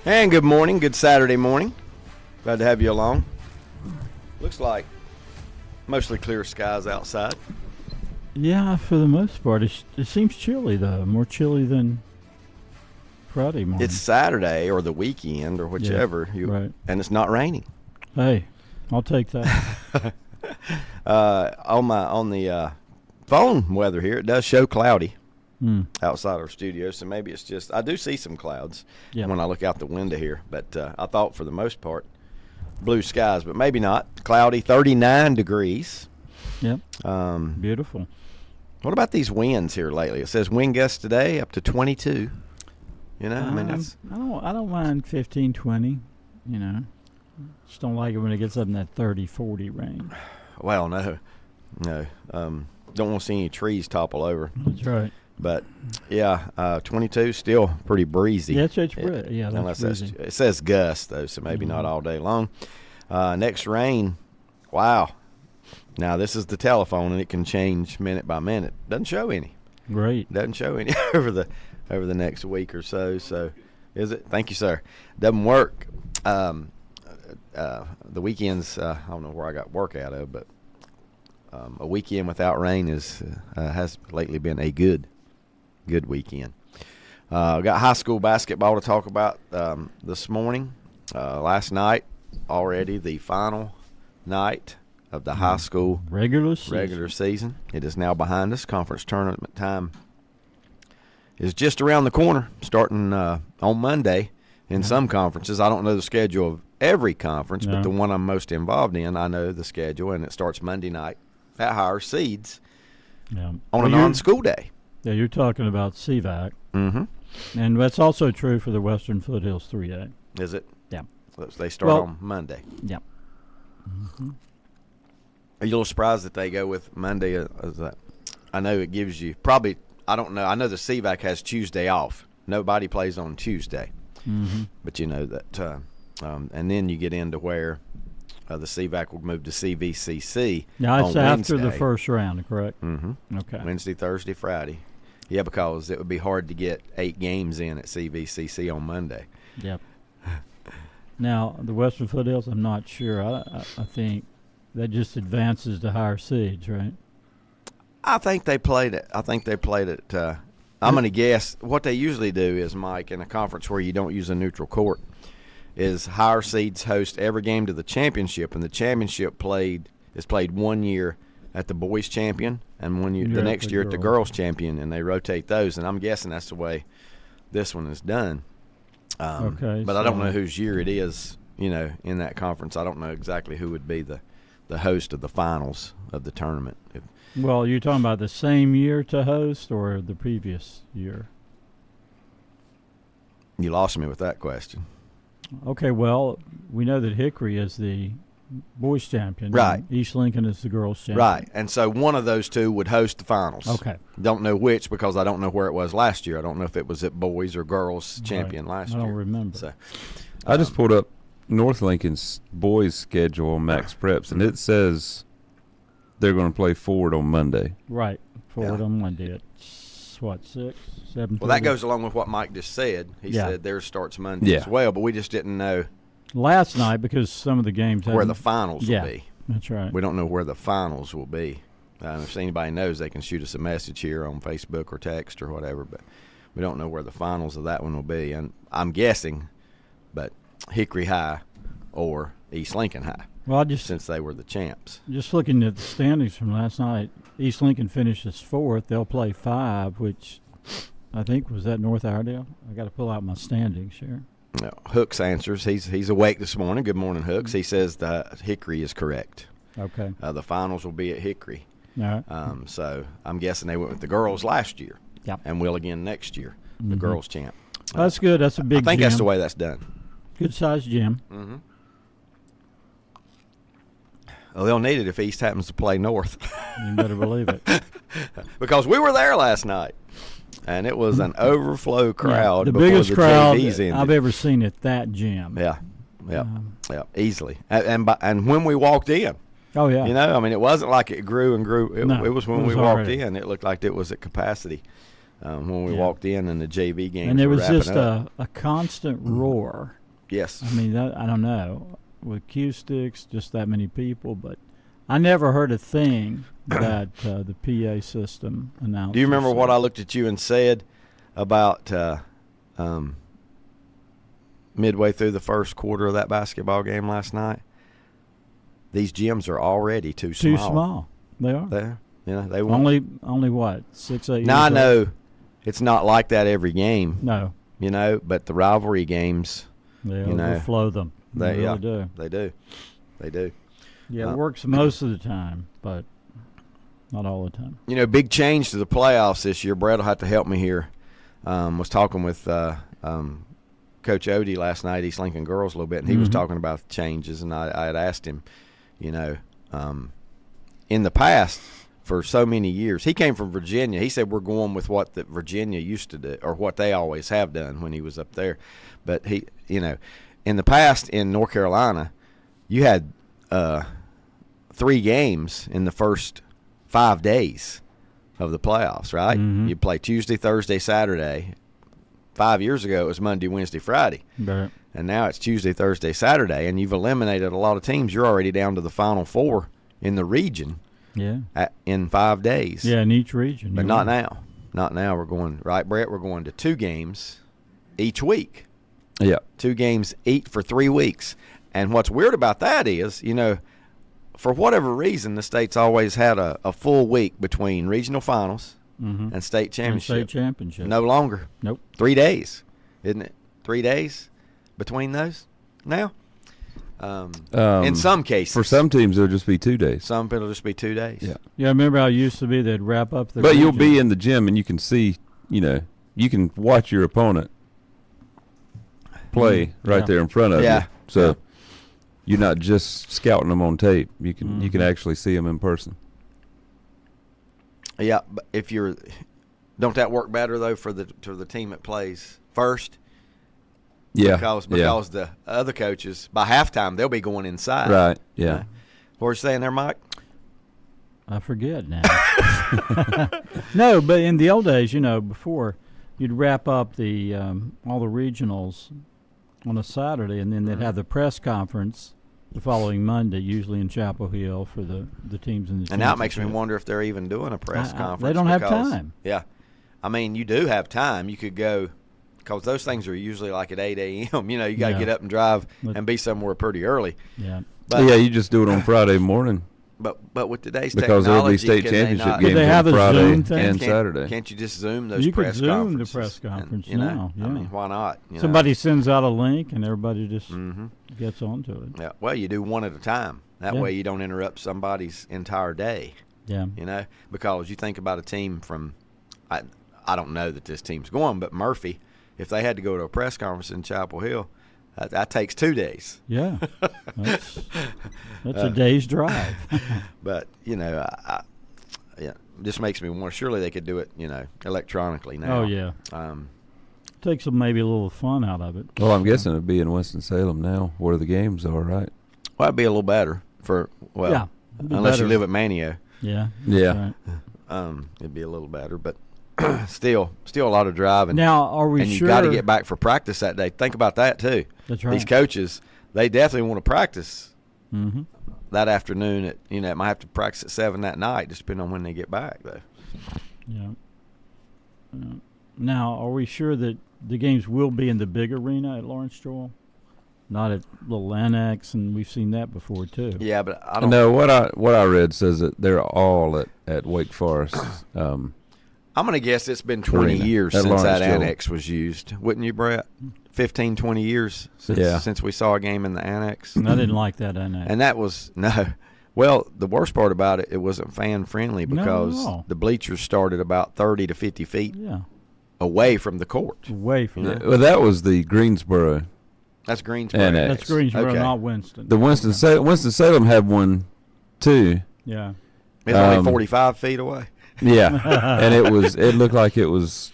And good morning, good Saturday morning. Glad to have you along. Looks like mostly clear skies outside. Yeah, for the most part. It seems chilly, though. More chilly than Friday morning. It's Saturday or the weekend or whichever. Yeah, right. And it's not raining. Hey, I'll take that. On the phone weather here, it does show cloudy outside our studio, so maybe it's just, I do see some clouds when I look out the window here, but I thought for the most part blue skies, but maybe not. Cloudy, 39 degrees. Yep. Beautiful. What about these winds here lately? It says wind gusts today up to 22. You know, I mean, that's, I don't mind 15, 20, you know. Just don't like it when it gets up in that 30, 40 range. Well, no. Don't want to see any trees topple over. That's right. But, yeah, 22 still pretty breezy. Yeah, that's breezy. It says gust, though, so maybe not all day long. Next rain, wow. Now, this is the telephone, and it can change minute by minute. Doesn't show any. Great. Doesn't show any over the next week or so. So, is it? Thank you, sir. Doesn't work. The weekends, I don't know where I got work out of, but a weekend without rain has lately been a good weekend. Got high school basketball to talk about this morning. Last night, already the final night of the high school regular season. It is now behind us. Conference tournament time is just around the corner, starting on Monday in some conferences. I don't know the schedule of every conference, but the one I'm most involved in, I know the schedule, and it starts Monday night at higher seeds on a non-school day. Yeah, you're talking about CVAC. Mm-hmm. And that's also true for the Western Foothills 3A. Is it? Yeah. So they start on Monday. Yeah. Mm-hmm. Are you a little surprised that they go with Monday? As that? I know it gives you probably, I don't know. I know the CVAC has Tuesday off. Nobody plays on Tuesday. Mm-hmm. But you know that, and then you get into where the CVAC will move to CVCC. Now, it's on after Wednesday. the first round, correct? Mm-hmm. Okay. Wednesday, Thursday, Friday. Yeah, because it would be hard to get 8 games in at CVCC on Monday. Yep. Now, the Western Foothills, I'm not sure. I think that just advances to higher seeds, right? I think they played it. I'm going to guess what they usually do is, Mike, in a conference where you don't use a neutral court, is higher seeds host every game to the championship, and the championship is played 1 year at the boys' champion and 1 year the next year at the girls' champion, and they rotate those. And I'm guessing that's the way this one is done. Okay, but I don't know whose year it is. You know, in that conference, I don't know exactly who would be the host of the finals of the tournament. Well, you're talking about the same year to host or the previous year? You lost me with that question. Okay, well, we know that Hickory is the boys' champion. Right. East Lincoln is the girls' champion. Right, and so one of those two would host the finals. Okay. Don't know which because I don't know where it was last year. I don't know if it was at boys or girls champion last year. I don't remember. So, I just pulled up North Lincoln's boys' schedule on Max Preps, and it says they're going to play Ford on Monday. Right, Ford on Monday at, 6, 7? Well, that goes along with what Mike just said. He said theirs starts Monday as well, but we just didn't know last night because some of the games where the finals will be. That's right. We don't know where the finals will be. If anybody knows, they can shoot us a message here on Facebook or text or whatever, but we don't know where the finals of that one will be. And I'm guessing, but Hickory High or East Lincoln High. Well, since they were the champs. Just looking at the standings from last night, East Lincoln finishes 4th. They'll play 5, which I think was that North Iredale. I got to pull out my standings here. No, Hooks answers. He's awake this morning. Good morning, Hooks. He says that Hickory is correct. Okay. The finals will be at Hickory. All right. So I'm guessing they went with the girls last year. Yep. And will again next year. The girls champ. That's good. That's a big I think gym. that's the way that's done. Good sized gym. Mm-hmm. Well, they'll need it if East happens to play North. You better believe it. Because we were there last night, and it was an overflow crowd. The biggest crowd ended. I've ever seen at that gym. Yeah, easily. And when we walked in, oh yeah, it wasn't like it grew and grew. It was when we walked already. in. It looked like it was at capacity. when we Yeah. walked in and the JV game. And there was just up. a constant roar. Yes. I mean, I don't know, with cue sticks, just that many people, but I never heard a thing that the PA system announced. Do you remember what I looked at you and said about midway through the first quarter of that basketball game last night? These gyms are already too small. Too small. They are. They won't. Only what, 6-8 Now I years old? know it's not like that every game. No. But the rivalry games, They overflow them. They really do. They do. They do. Yeah, it works most of the time, but not all the time. Big change to the playoffs this year. Brett will have to help me here. Was talking with Coach Odie last night, East Lincoln Girls, a little bit, and he was talking about the changes, and I had asked him, in the past, for so many years, he came from Virginia. He said we're going with what the Virginia used to do, or what they always have done when he was up there. But he, in the past in North Carolina, you had 3 games in the first 5 days of the playoffs, right? Mm-hmm. You play Tuesday, Thursday, Saturday. 5 years ago, it was Monday, Wednesday, Friday. Right. And now it's Tuesday, Thursday, Saturday, and you've eliminated a lot of teams. You're already down to the Final Four in the region. Yeah. In 5 days. Yeah, in each region. But not now. Not now. We're going, right, Brett? We're going to 2 games each week. Yeah. 2 games each for 3 weeks. And what's weird about that is, for whatever reason, the state's always had a full week between regional finals and state championship. And state championship. No longer. Nope. 3 days, isn't it? 3 days between those now? In some cases. For some teams, it'll just be 2 days. Some it'll just be 2 days. Yeah. Yeah, I remember how it used to be they'd wrap up the But you'll region. be in the gym and you can see, you can watch your opponent play right there in front of you. So you're not just scouting them on tape. You can actually see them in person. Yeah, but don't that work better though for the team that plays first? Yeah. Because the other coaches by halftime they'll be going inside. Right. Yeah. What were you saying there, Mike? I forget now. No, but in the old days, before you'd wrap up the all the regionals on a Saturday, and then they'd have the press conference the following Monday, usually in Chapel Hill for the teams in the And now it makes me wonder if they're even doing a press conference. They don't have time. Yeah. I mean, you do have time. You could go because those things are usually like at 8 a.m. You got to get up and drive and be somewhere pretty early. Yeah. But, you just do it on Friday morning. But with today's because there'll be technology, state can they championship not- games they have on a Friday Zoom thing? and Saturday. Can't you just Zoom those You could press Zoom the conferences? press conference And, now, yeah. I mean, why not? Somebody sends out a link, and everybody just gets onto it. Yeah. Well, you do one at a time. That way you don't interrupt somebody's entire day. Yeah. Because you think about a team from, I don't know that this team's going, but Murphy, if they had to go to a press conference in Chapel Hill, that takes 2 days. Yeah. That's a day's drive. But, just makes me wonder, surely they could do it, electronically now. Oh, yeah. Takes maybe a little fun out of it. Well, I'm guessing it'd be in Winston-Salem now where the games are, right? Well, it'd be a little better unless better. you live at Manio. Yeah. Yeah. Right. It'd be a little better, but still a lot a drive. And now, are we and sure? you got to get back for practice that day. Think about that too. That's right. These coaches, they definitely want to practice Mm-hmm. that afternoon. It might have to practice at 7 that night, just depending on when they get back, though. Yeah. Now, are we sure that the games will be in the big arena at Lawrence Joel, not at little annex? And we've seen that before too. Yeah, but I don't. No, what I read says that they're all at Wake Forest. I'm going to guess it's been 20 Arena, years at since Lawrence that Joel. annex was used. Wouldn't you, Brett? 15, 20 years since we saw a game in the annex. And I didn't like that annex. And that was well, the worst part about it wasn't fan friendly because No. the bleachers started about 30 to 50 feet Yeah. away from the court. Away from Yeah, it. well, that was the Greensboro. That's Greensboro. Annex. That's Greensboro, Okay. not Winston. The Winston-Salem had one too. Yeah. It's only 45 feet away. Yeah, and it looked like it was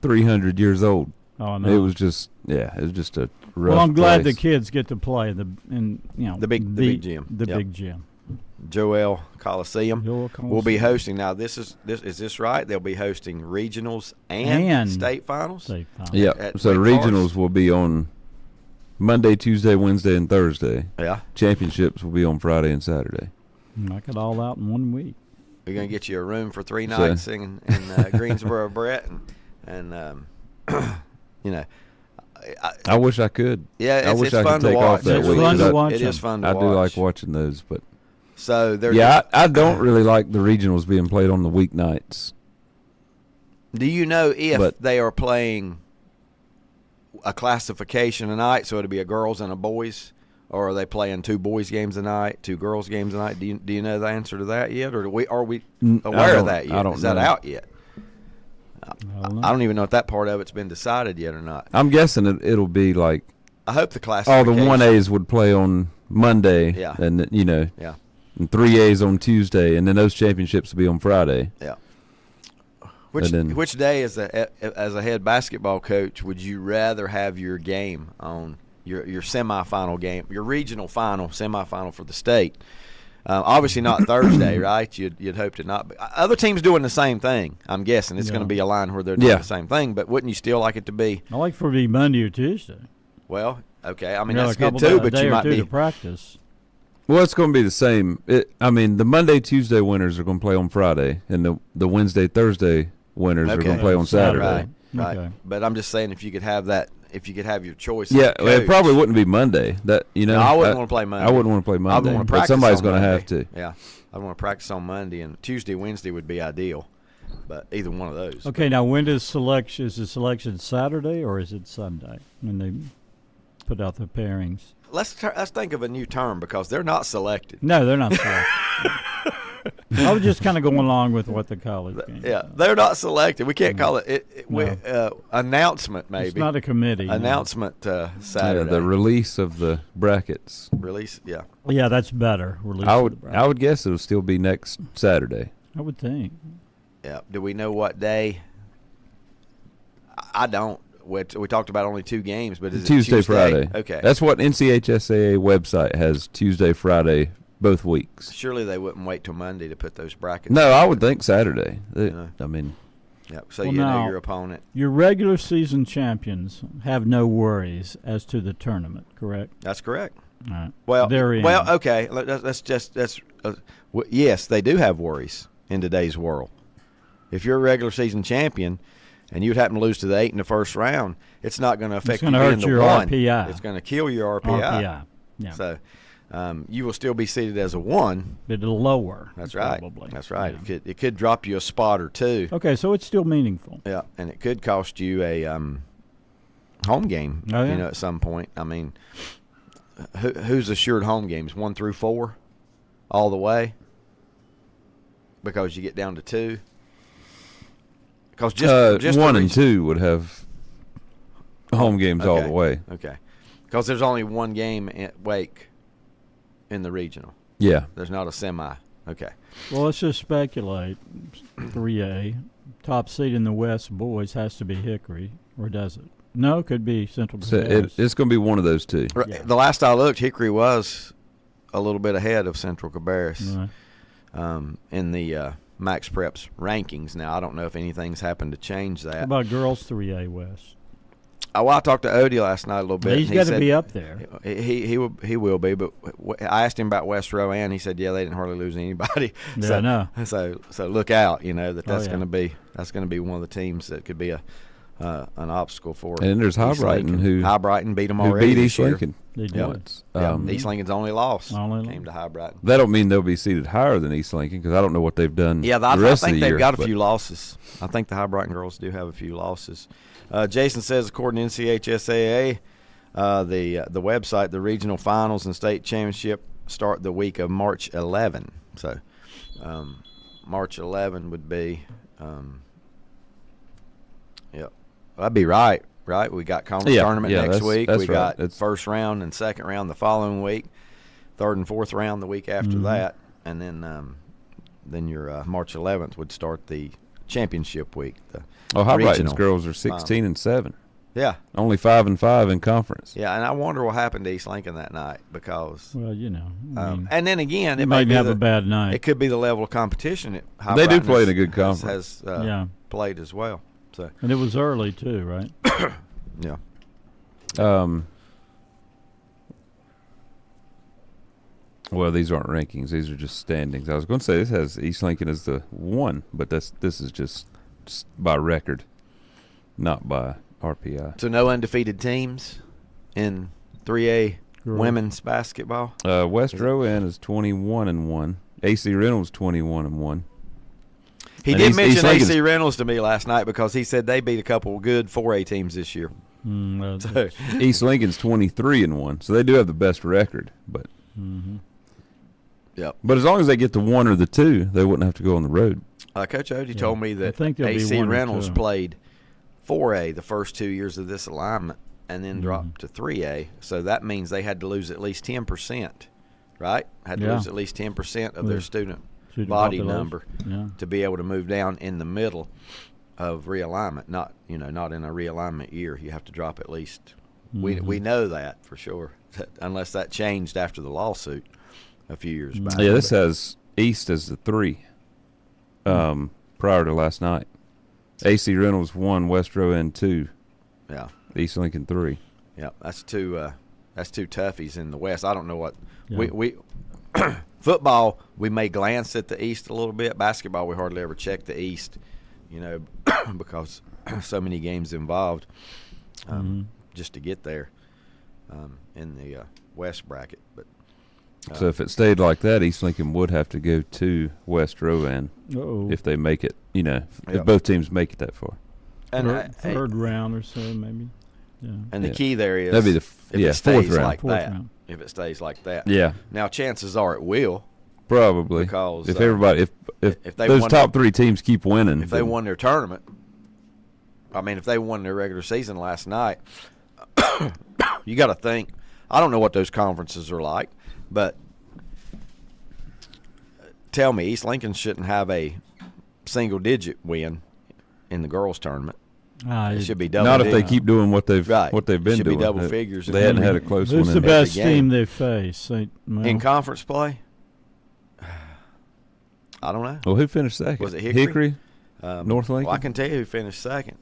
300 years old. Oh no. It was just a rough Well, I'm glad place. the kids get to play the big The big gym. The Yep. big gym. Joel Coliseum. Joel We'll be Coliseum. hosting. Now, is this right? They'll be hosting regionals and state finals. State finals. Yeah. At So the Wake regionals Forest. will be on Monday, Tuesday, Wednesday, and Thursday. Yeah. Championships will be on Friday and Saturday. Knock it all out in 1 week. We're going to get you a room for 3 nights singing in Greensboro, Brett. And you know, I wish I could. yeah, I it's, wish it's I fun could take to watch. off that It's week. fun to 'cause watch It is them. fun to I watch. do like watching those, but So they're yeah, I don't really like the regionals being played on the weeknights. Do you know if But- they are playing a classification tonight, so it'll be a girls and a boys, or are they playing 2 boys games a night, 2 girls games a night? Do you know the answer to that yet, or are we I aware of don't- that yet? I don't Is that know. out yet? I I don't even know if that part of it's been decided yet or not. I'm guessing it'll be like I hope the all classification. the 1As would play on Monday, Yeah. and Yeah, and 3As on Tuesday, and then those championships will be on Friday. yeah. Which And then- which day as a head basketball coach would you rather have your game on, your semifinal game, your regional final semifinal for the state? Obviously not Thursday, right? You'd hope to not be. Other teams doing the same thing. I'm guessing it's Yeah. going to be a line where they're doing Yeah. the same thing. But wouldn't you still like it to be? I like for it to be Monday or Tuesday. Well, okay. I mean, You know, that's a good couple too. a But day you or might two be. to practice. Well, it's going to be the same. I mean, the Monday, Tuesday winners are going to play on Friday, and the Wednesday, Thursday winners are Okay. going to play on Saturday. Right. Right. Okay. But I'm just saying, if you could have that, if you could have your choice. Yeah, as a well, it coach. probably wouldn't be Monday. That No, I wouldn't want to play Monday. I wouldn't want to play I would Monday, want to but practice. somebody's on going to Monday. have to. Yeah, I want to practice on Monday, and Tuesday, Wednesday would be ideal. But either one of those. Okay, now when does selection? Is the selection Saturday or is it Sunday when they put out the pairings? Let's think of a new term, because they're not selected. No, they're not selected. I was just kind of going along with what the college game. Yeah, they're not selected. We can't call it, No. announcement, maybe. It's not a committee. no. Announcement Yeah, Saturday. the release of the brackets. Release, yeah. Yeah, that's better. Release I of would the bracket. I would guess it'll still be next Saturday. I would think. Yeah. Do we know what day? I don't. We talked about only 2 games, but is Tuesday, it Tuesday? Friday. Okay. That's what NCHSAA website has, Tuesday, Friday, both weeks. Surely they wouldn't wait till Monday to put those brackets. No, I would think Saturday. Yeah. I mean, Yeah. So Well, you know now- your opponent. Your regular season champions have no worries as to the tournament, correct? That's correct. All right. Well, They're in. well, okay. Yes, they do have worries in today's world. If you're a regular season champion and you'd happen to lose to the 8 in the first round, it's not going to affect you gonna being hurt the your 1. RPI. It's going to kill your RPI. RPI. Yeah. So you will still be seated as a 1. But it'll lower. That's right. Probably. That's right. Yeah. It could drop you a spot or 2. Okay, so it's still meaningful. Yeah, and it could cost you a home game. Oh, yeah. You know, at some point. I mean, who's assured home games? 1 through 4, all the way, because you get down to 2. Because just 1 the and reason- 2 would have home games all Okay. the way. Okay, because there's only 1 game at Wake in the regional. Yeah. There's not a semi. Okay. Well, let's just speculate. 3A, top seed in the West boys has to be Hickory, or does it? No, it could be Central So Cabarrus. it's going to be one of those 2. Yeah. The last I looked, Hickory was a little bit ahead of Central Cabarrus. Right. In the Max Preps rankings. Now, I don't know if anything's happened to change How that. about girls 3A West? Well, I talked to Odie last night a little bit. He's and got to said be up there. He will be. But I asked him about West Rowan. He said, yeah, they didn't hardly lose anybody. Yeah, so, I know. So look out. You know that's Oh, yeah. going to be one of the teams that could be an obstacle for. And there's East Highbrighton Lincoln. Highbrighton beat them who already beat this East year. Lincoln. They do Yeah. it. Yeah, East Lincoln's only loss Only came to Highbrighton. That don't mean they'll be seated higher than East Lincoln, because I don't know what they've done. Yeah, the I rest think of the they've year, got a but few losses. I think the Highbrighton girls do have a few losses. Jason says, according to NCHSAA, the website, the regional finals and state championship start the week of March 11. So March 11 would be, I'd be right. We got conference tournament next week. that's We right. got That's- first round and second round the following week, third and fourth round the week after that, and then your March 11th would start the championship week. The Highbrighton's regional girls are 16 and 7. Yeah. Only 5-5 in conference. Yeah, and I wonder what happened to East Lincoln that night because. Well, I mean, And then again, you it may might be have a bad night. It could be the level of competition. They do play in a good conference. Has played as well. So. And it was early too, right? Yeah. Well, these aren't rankings; these are just standings. I was going to say this has East Lincoln as the 1, but this is just by record, not by RPI. So no undefeated teams in 3A women's basketball. West Rowan is 21-1. AC Reynolds 21-1. He And did mention Lincoln's- AC Reynolds to me last night because he said they beat a couple of good 4A teams this year. So, East Lincoln's 23-1, so they do have the best record. But yep. but as long as they get the 1 or the 2, they wouldn't have to go on the road. Coach Odie told me I that think there'll be AC 1 or Reynolds 2. played 4A the first 2 years of this alignment and then dropped to 3A. So that means they had to lose at least 10%, right? Had to lose at least 10% of their student body population. number Yeah. to be able to move down in the middle of realignment. Not in a realignment year. You have to drop at least. We know that for sure, unless that changed after the lawsuit a few years back. Yeah, this has East as the 3 prior to last night. AC Reynolds 1, West Rowan 2, Yeah. East Lincoln 3. Yeah, that's two toughies in the West. I don't know what Yeah. we football. We may glance at the East a little bit. Basketball, we hardly ever check the East, because so many games involved just to get there in the West bracket. But So if it stayed like that, East Lincoln would have to go to West Rowan Uh-oh. if they make it. If Yep. both teams make it that far. and third round or so, maybe. Yeah. and the Yeah. key there is That'd be the if it fourth stays round. like Fourth that. round. If it stays like that, Yeah, Now chances are it will probably. because if everybody, if if they those won top 3 teams keep winning, if they then- won their tournament. I mean, if they won their regular season last night, you got to think. I don't know what those conferences are like, but tell me, East Lincoln shouldn't have a single-digit win in the girls' tournament. It should be double. not if they digit. keep doing what they've Right. been Should be doing. double figures. They hadn't had a close one. Who's the in best game. team they face? in conference play. I don't know. Well, who finished second? Was it Hickory? North Lincoln? Well, I can tell you who finished second.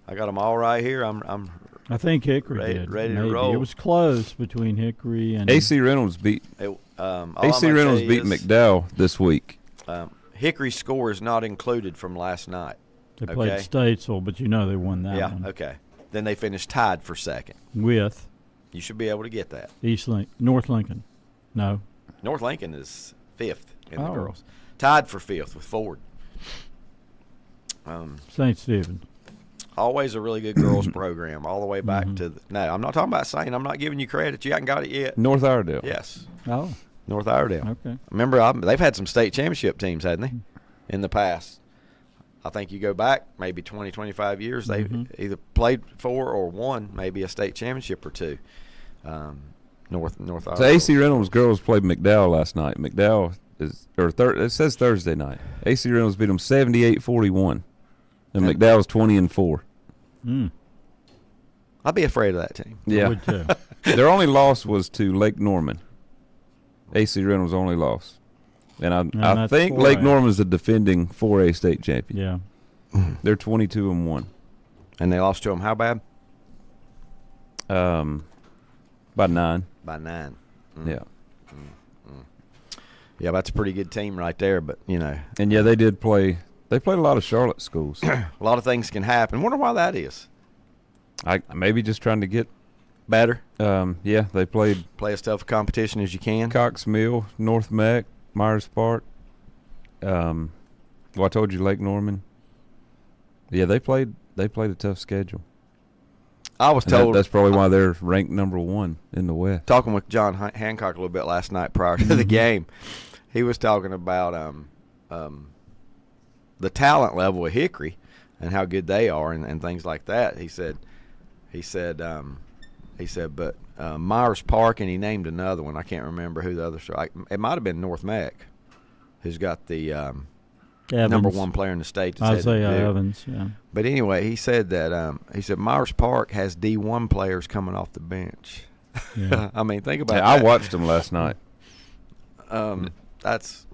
I got them all right here. I'm I think Hickory did. ready to maybe. roll. It was close between Hickory and AC Reynolds beat all I'm AC gonna Reynolds tell you beat is, McDowell this week. Hickory's score is not included from last night. They played okay. Statesville, but they won that Yeah, one. okay. Then they finished tied for second. With You should be able to get that. North Lincoln. No. North Lincoln is fifth in the Oh. girls. Tied for fifth with Ford. St. Stephen. Always a really good girls program all the way back to no, I'm not talking about saying I'm not giving you credit. You haven't got it yet. North Iredale. Yes. Oh, North Iredale. okay. Remember, they've had some state championship teams, hadn't they, in the past? I think you go back maybe 20, 25 years, they either played for or won maybe a state championship or two. North Iredale. So AC Reynolds girls played McDowell last night. McDowell it says Thursday night. AC Reynolds beat them 78-41, and McDowell's 20-4. I'd be afraid of that team. I Yeah, would too. their only loss was to Lake Norman. AC Reynolds' only loss, and I that's think 4A. Lake Norman's the defending 4A state champion. Yeah. They're 22-1. And they lost to them how bad? By 9. By 9. Yeah. Yeah, that's a pretty good team right there, but, And yeah, they did play. They played a lot of Charlotte schools. a lot of things can happen. Wonder why that is. I maybe just trying to get. Better. Yeah, they played Play as tough a competition as you can. Cox Mill, North Mac, Myers Park. Well, I told you Lake Norman. Yeah, they played a tough schedule. I was And told, that's probably why they're ranked number 1 in the West. talking with John Hancock a little bit last night prior to the game, he was talking about the talent level of Hickory and how good they are and things like that. He said, but Myers Park, and he named another one. I can't remember who the other. It might have been North Mac, who's got the number Evans. one player in the state. That's headed to Isaiah Duke. Evans, yeah. But anyway, he said that Myers Park has D1 players coming off the bench. Yeah. I mean, think about I that. watched them last night. That's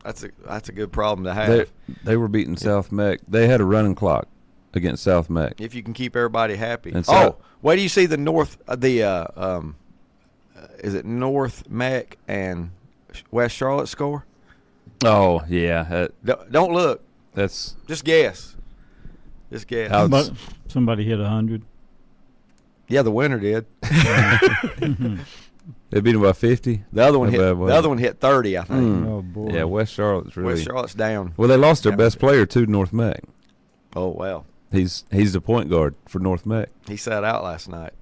a good problem to have. They were beating South Meck. They had a running clock against South Meck. If you can keep everybody happy. And so- wait do you see the is it North Meck and West Charlotte score? Oh yeah, Don't look. that's Just guess. Just guess. Somebody hit 100. Yeah, the winner did. they beat them by 50. The other one Not hit. bad, The wasn't other one hit 30, I think. Mm. Oh, boy. Yeah, West Charlotte's really. West Charlotte's down. Well, they lost their Yeah. best player to North Meck. Oh well, He's the point guard for North Meck. he sat out last night.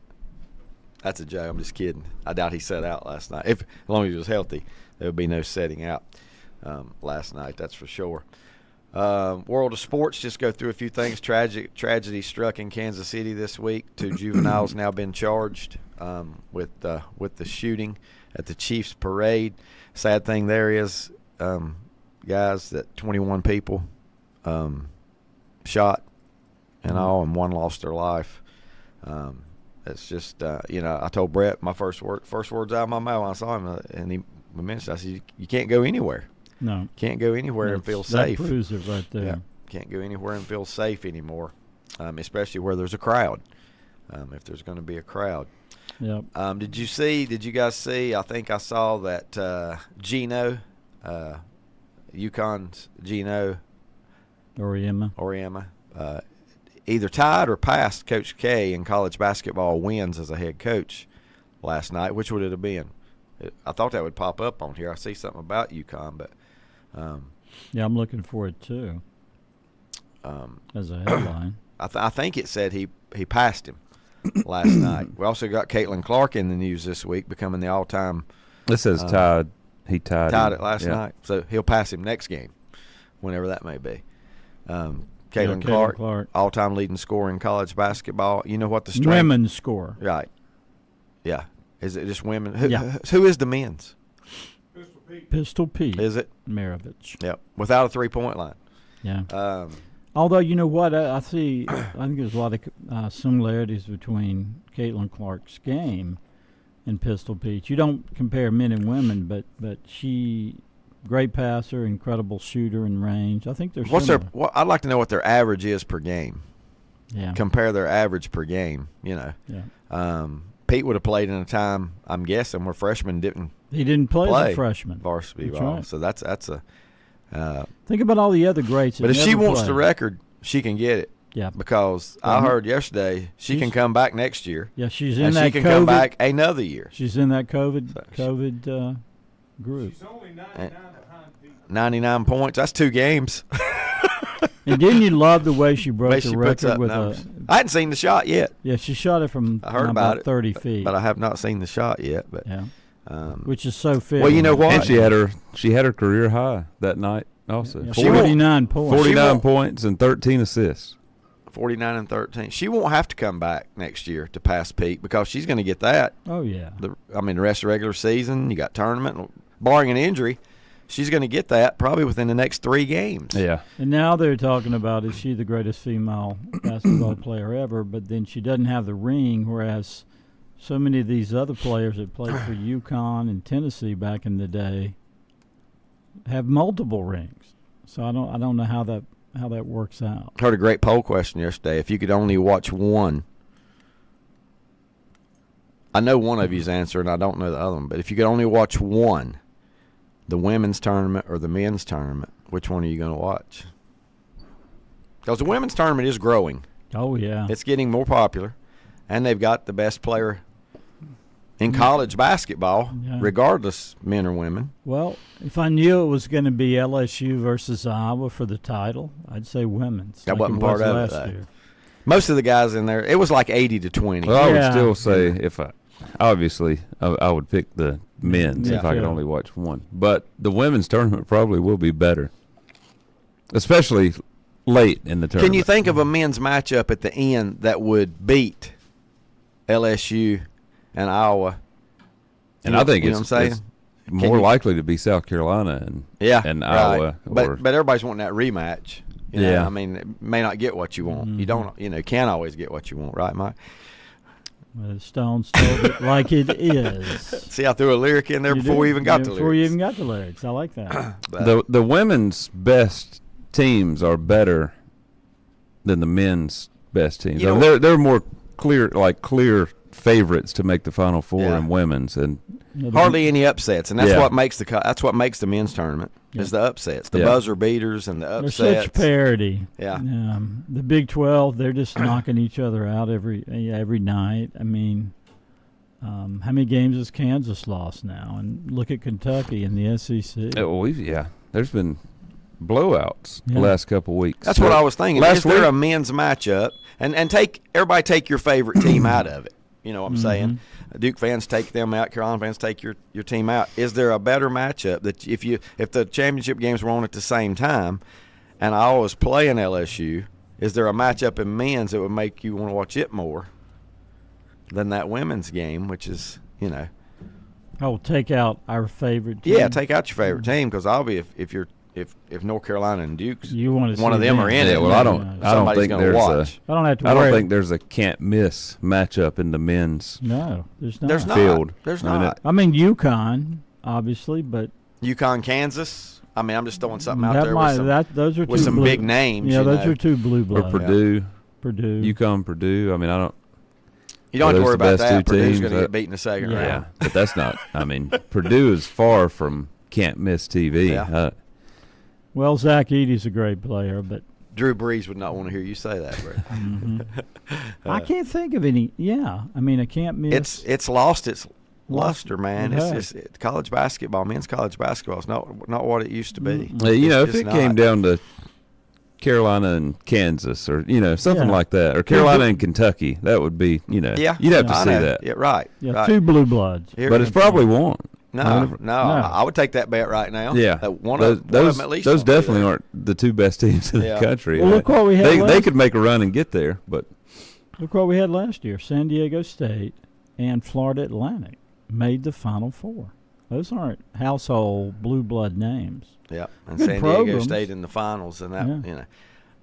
That's a joke. I'm just kidding. I doubt he sat out last night. As long as he was healthy, there would be no setting out last night. That's for sure. World of sports. Just go through a few things. Tragedy struck in Kansas City this week. 2 juveniles now been charged with the shooting at the Chiefs parade. Sad thing there is, guys, that 21 people shot in all, and one lost their life. It's just I told Brett my first words out of my mouth when I saw him, and he mentioned, I said, you can't go anywhere. No. Can't go anywhere and feel That safe. proves it right there. Yeah, can't go anywhere and feel safe anymore, especially where there's a crowd. If there's going to be a crowd. Yep. Did you guys see? I think I saw that Gino, UConn's Gino Oriema, either tied or passed Coach K in college basketball wins as a head coach last night. Which would it have been? I thought that would pop up on here. I see something about UConn, but Yeah, I'm looking for it too. As a headline. I think it said he passed him last night. We also got Caitlin Clark in the news this week, becoming the all-time. It says tied. He tied it last night, so he'll pass him next game, whenever that may be. Caitlin Clark, all-time leading scorer in college basketball. You know what the strength? Women's score. Right. Yeah. Is it just women? Yeah. Who is the men's? Pistol Pete. Is it? Maravich. Yep. Without a three-point line. Yeah. Although, you know what, I think there's a lot of similarities between Caitlin Clark's game and Pistol Pete. You don't compare men and women, but she, great passer, incredible shooter in range. I think there's I'd like to know what their average is per game. Yeah. Compare their average per game, Yeah. Pete would have played in a time, I'm guessing, where freshmen didn't He didn't play as a freshman. varsity That's ball. right. So that's a Think about all the other greats. but if she wants the record, she can get it. Yeah. Because I heard yesterday she can come back next year. Yeah, she's in And that she can COVID. come back another year. She's in that COVID group. She's only 99 behind Pete. 99 points. That's 2 games. And didn't you love the way she broke Way the she puts record up with numbers. a? I hadn't seen the shot yet. Yeah, she shot it from I heard about it, 30 feet. But I have not seen the shot yet. But yeah, which is so fit. well, you know what? And she had her career high that night also. Yeah, She won't- 49 points. 49 points and 13 assists. 49 and 13. She won't have to come back next year to pass Pete because she's going to get that. Oh yeah. The rest of the regular season, you got tournament, barring an injury, she's going to get that probably within the next 3 games. Yeah. And now they're talking about, is she the greatest female basketball player ever? But then she doesn't have the ring, whereas so many of these other players that played for UConn and Tennessee back in the day have multiple rings. So I don't know how that works out. Heard a great poll question yesterday. If you could only watch one, I know one of you's answer, and I don't know the other one, but if you could only watch one, the women's tournament or the men's tournament, which one are you going to watch? Because the women's tournament is growing. Oh yeah. It's getting more popular, and they've got the best player in college basketball, Yeah. regardless men or women. Well, if I knew it was going to be LSU versus Iowa for the title, I'd say women's. That like wasn't it part was of it, last though. year. Most of the guys in there, it was like 80-20. Well, I would Yeah. still say if I would pick the men's if I could Yeah. only watch one. But the women's tournament probably will be better, especially late in the tournament. Can you think of a men's matchup at the end that would beat LSU and Iowa? And I think you know it's, what I'm saying? more likely to be South Carolina and right. Iowa. But everybody's wanting that rematch. You know? Yeah. I mean, it may not get what you want. Mm-hmm. You don't. Can't always get what you want, right, Mike? Well, Stones told it like it is. See, I threw a lyric in there You before did. we even got Yeah, the before you lyrics. even got the lyrics. I like that. But The women's best teams are better than the men's best teams. You I mean, know- they're more clear favorites to make the Final Four Yeah. in women's, and hardly any upsets, and that's Yeah. what makes the men's tournament is the upsets, the Yeah. buzzer beaters and the They're upsets. such parity. Yeah. The Big 12, they're just knocking each other out every night. I mean, how many games has Kansas lost now? And look at Kentucky in the SEC. there's been blowouts the Yeah. last couple weeks. That's what I was thinking. Last Is there week- a men's matchup? And everybody take your favorite team out of it. You know what I'm saying? Duke fans take them out. Carolina fans take your team out. Is there a better matchup that if the championship games were on at the same time, and I was playing LSU, is there a matchup in men's that would make you want to watch it more than that women's game, which is Oh, take out our favorite team. Yeah, take out your favorite team because if North Carolina and Duke's You want to see one of them are in Yeah, it. well, I don't somebody's think gonna there's watch. I don't have to I worry. don't think there's a can't miss matchup in the men's. No, there's not. There's not. Field. There's I mean, not. I mean, UConn, obviously, but UConn, Kansas. I mean, I'm just throwing something out that there might, with some, those are with two some blue, big names. Yeah, you those know. are two blue Or bloods. Purdue, Purdue. UConn, Purdue. I mean, I don't. You don't have to Those worry the about best that. two Purdue's teams. going to get beat in the second Yeah. Yeah, round. but that's not. I mean, Purdue is far from can't miss TV. Yeah. Well, Zach Edey's a great player, but Drew Brees would not want to hear you say that, bro. I can't think of any. Yeah, I mean, I can't miss. It's lost its luster, man. It It's has. just college basketball. Men's college basketball is not what it used to be. Well, you know, It's if it just came not. down to Carolina and Kansas, or something Yeah. like that, or Carolina and Kentucky, that would be Yeah, you'd have to I see know. that. Yeah, right. yeah, right. two blue bloods. Here- But it's probably won't. no. No. I would take that bet right now. Yeah, That one those of those, them at least. those won't be definitely there. aren't the two best teams in Yeah. the country. Well, look what we had. they last, could make a run and get there, but Look what we had last year. San Diego State and Florida Atlantic made the Final Four. Those aren't household blue blood names. Yeah, and Good San Diego programs. State in the finals, and that Yeah.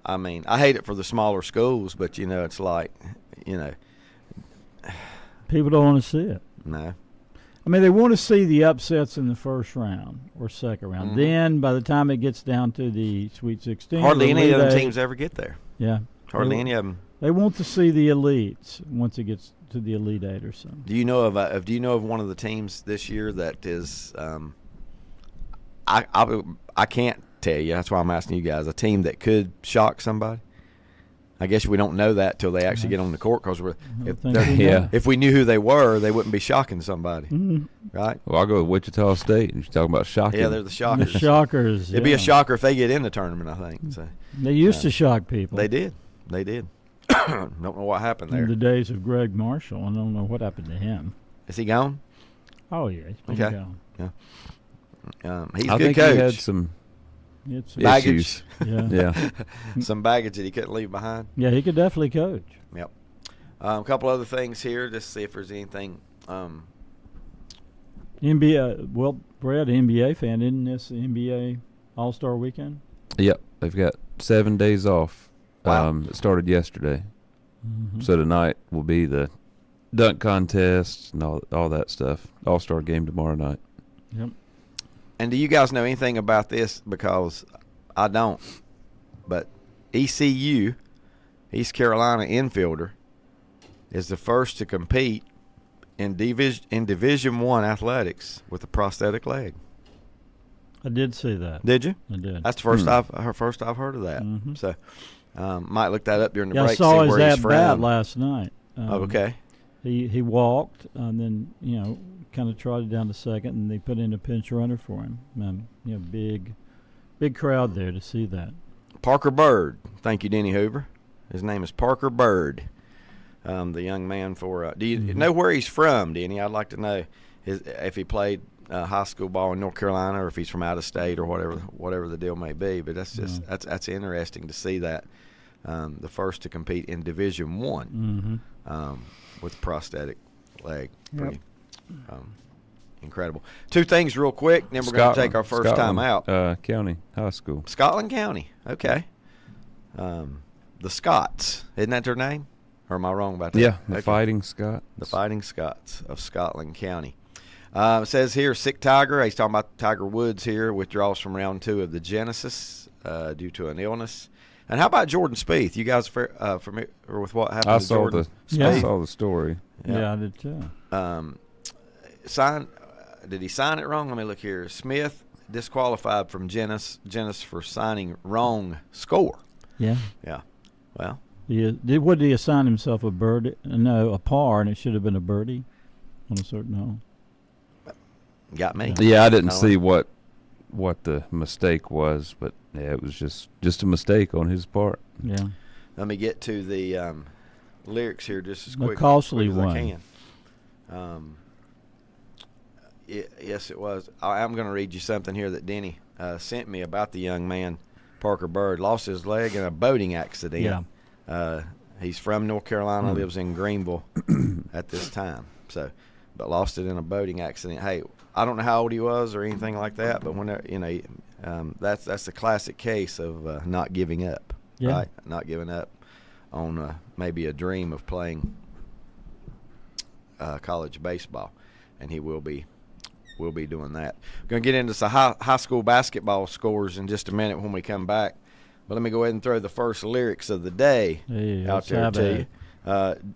I mean, I hate it for the smaller schools, but it's like, People don't want to see it. no. I mean, they want to see the upsets in the first round or second round. Mhm. Then, by the time it gets down to the Sweet 16, Hardly the any of them Elite Eight- teams ever get there. Yeah, Hardly They- any of them. They want to see the elites once it gets to the Elite Eight or something. Do you know of one of the teams this year that is? I can't tell you. That's why I'm asking you guys. A team that could shock somebody. I guess we don't know that till they actually get on the court because if think they're- we know. Yeah. if we knew who they were, they wouldn't be shocking somebody, Mhm. right? well, I'll go with Wichita State. And you're talking about shocking. Yeah, they're the The shockers. Shockers. It'd be yeah. a shocker if they get in the tournament. I think so. They used to shock people. They did. Don't know what happened In there. the days of Greg Marshall. I don't know what happened to him. Is he gone? Oh, yeah. He's been Okay. gone. He's I a good think coach. he had some It's, Baggage. issues. yeah. Yeah. Some baggage that he couldn't leave behind. Yeah, he could definitely coach. Yep. A couple other things here, just see if there's anything. NBA, well, Brad, NBA fan, isn't this the NBA All-Star Weekend? Yep. They've got 7 days off. Wow. It started yesterday. Mm-hmm. So tonight will be the dunk contest and all that stuff. All-Star game tomorrow night. Yep. And do you guys know anything about this? Because I don't. But ECU, East Carolina infielder, is the first to compete in Division I athletics with a prosthetic leg. I did see that. Did you? I did. That's the first I've heard of that. Mhm. So might look that up during the Yeah, I break. saw see his where he's at bat from. last night. Oh, okay. He walked and then kind of trotted down to second, and they put in a pinch runner for him. Big crowd there to see that. Parker Bird. Thank you, Denny Hoover. His name is Parker Bird. The young man for. Do you know where he's from, Denny? I'd like to know if he played high school ball in North Carolina or if he's from out of state or whatever the deal may be. But that's just that's interesting to see that the first to compete in Division I Mm-hmm. with prosthetic leg. Pretty Incredible. Two things real quick, then we're going to take our first time out. County High School. Scotland County. Okay. The Scots. Isn't that their name? Or am I wrong about that? Yeah, the Fighting Scots. The Fighting Scots of Scotland County. It says here, sick Tiger. He's talking about Tiger Woods here. Withdraws from round 2 of the Genesis due to an illness. And how about Jordan Spieth? You guys familiar with what happened to Jordan Spieth? I saw the story. Yeah, I did too. Did he sign it wrong? Let me look here. Smith disqualified from Genesis for signing wrong score. Yeah. Yeah. Well. What did he assign himself, a birdie? No, a par, and it should have been a birdie on a certain hole. Got me. Yeah, I didn't see what the mistake was, but yeah, it was just a mistake on his part. Yeah. Let me get to the lyrics here just as quick, costly as one. I can. Yes, it was. I'm going to read you something here that Denny sent me about the young man, Parker Bird. Lost his leg in a boating accident. Yeah. He's from North Carolina, lives in Greenville at this time. But lost it in a boating accident. Hey, I don't know how old he was or anything like that, but when that's the classic case of not giving up. Yeah. Right? Not giving up on maybe a dream of playing college baseball, and he will be doing that. We're going to get into some high school basketball scores in just a minute when we come back. But let me go ahead and throw the first lyrics of the day out there to you.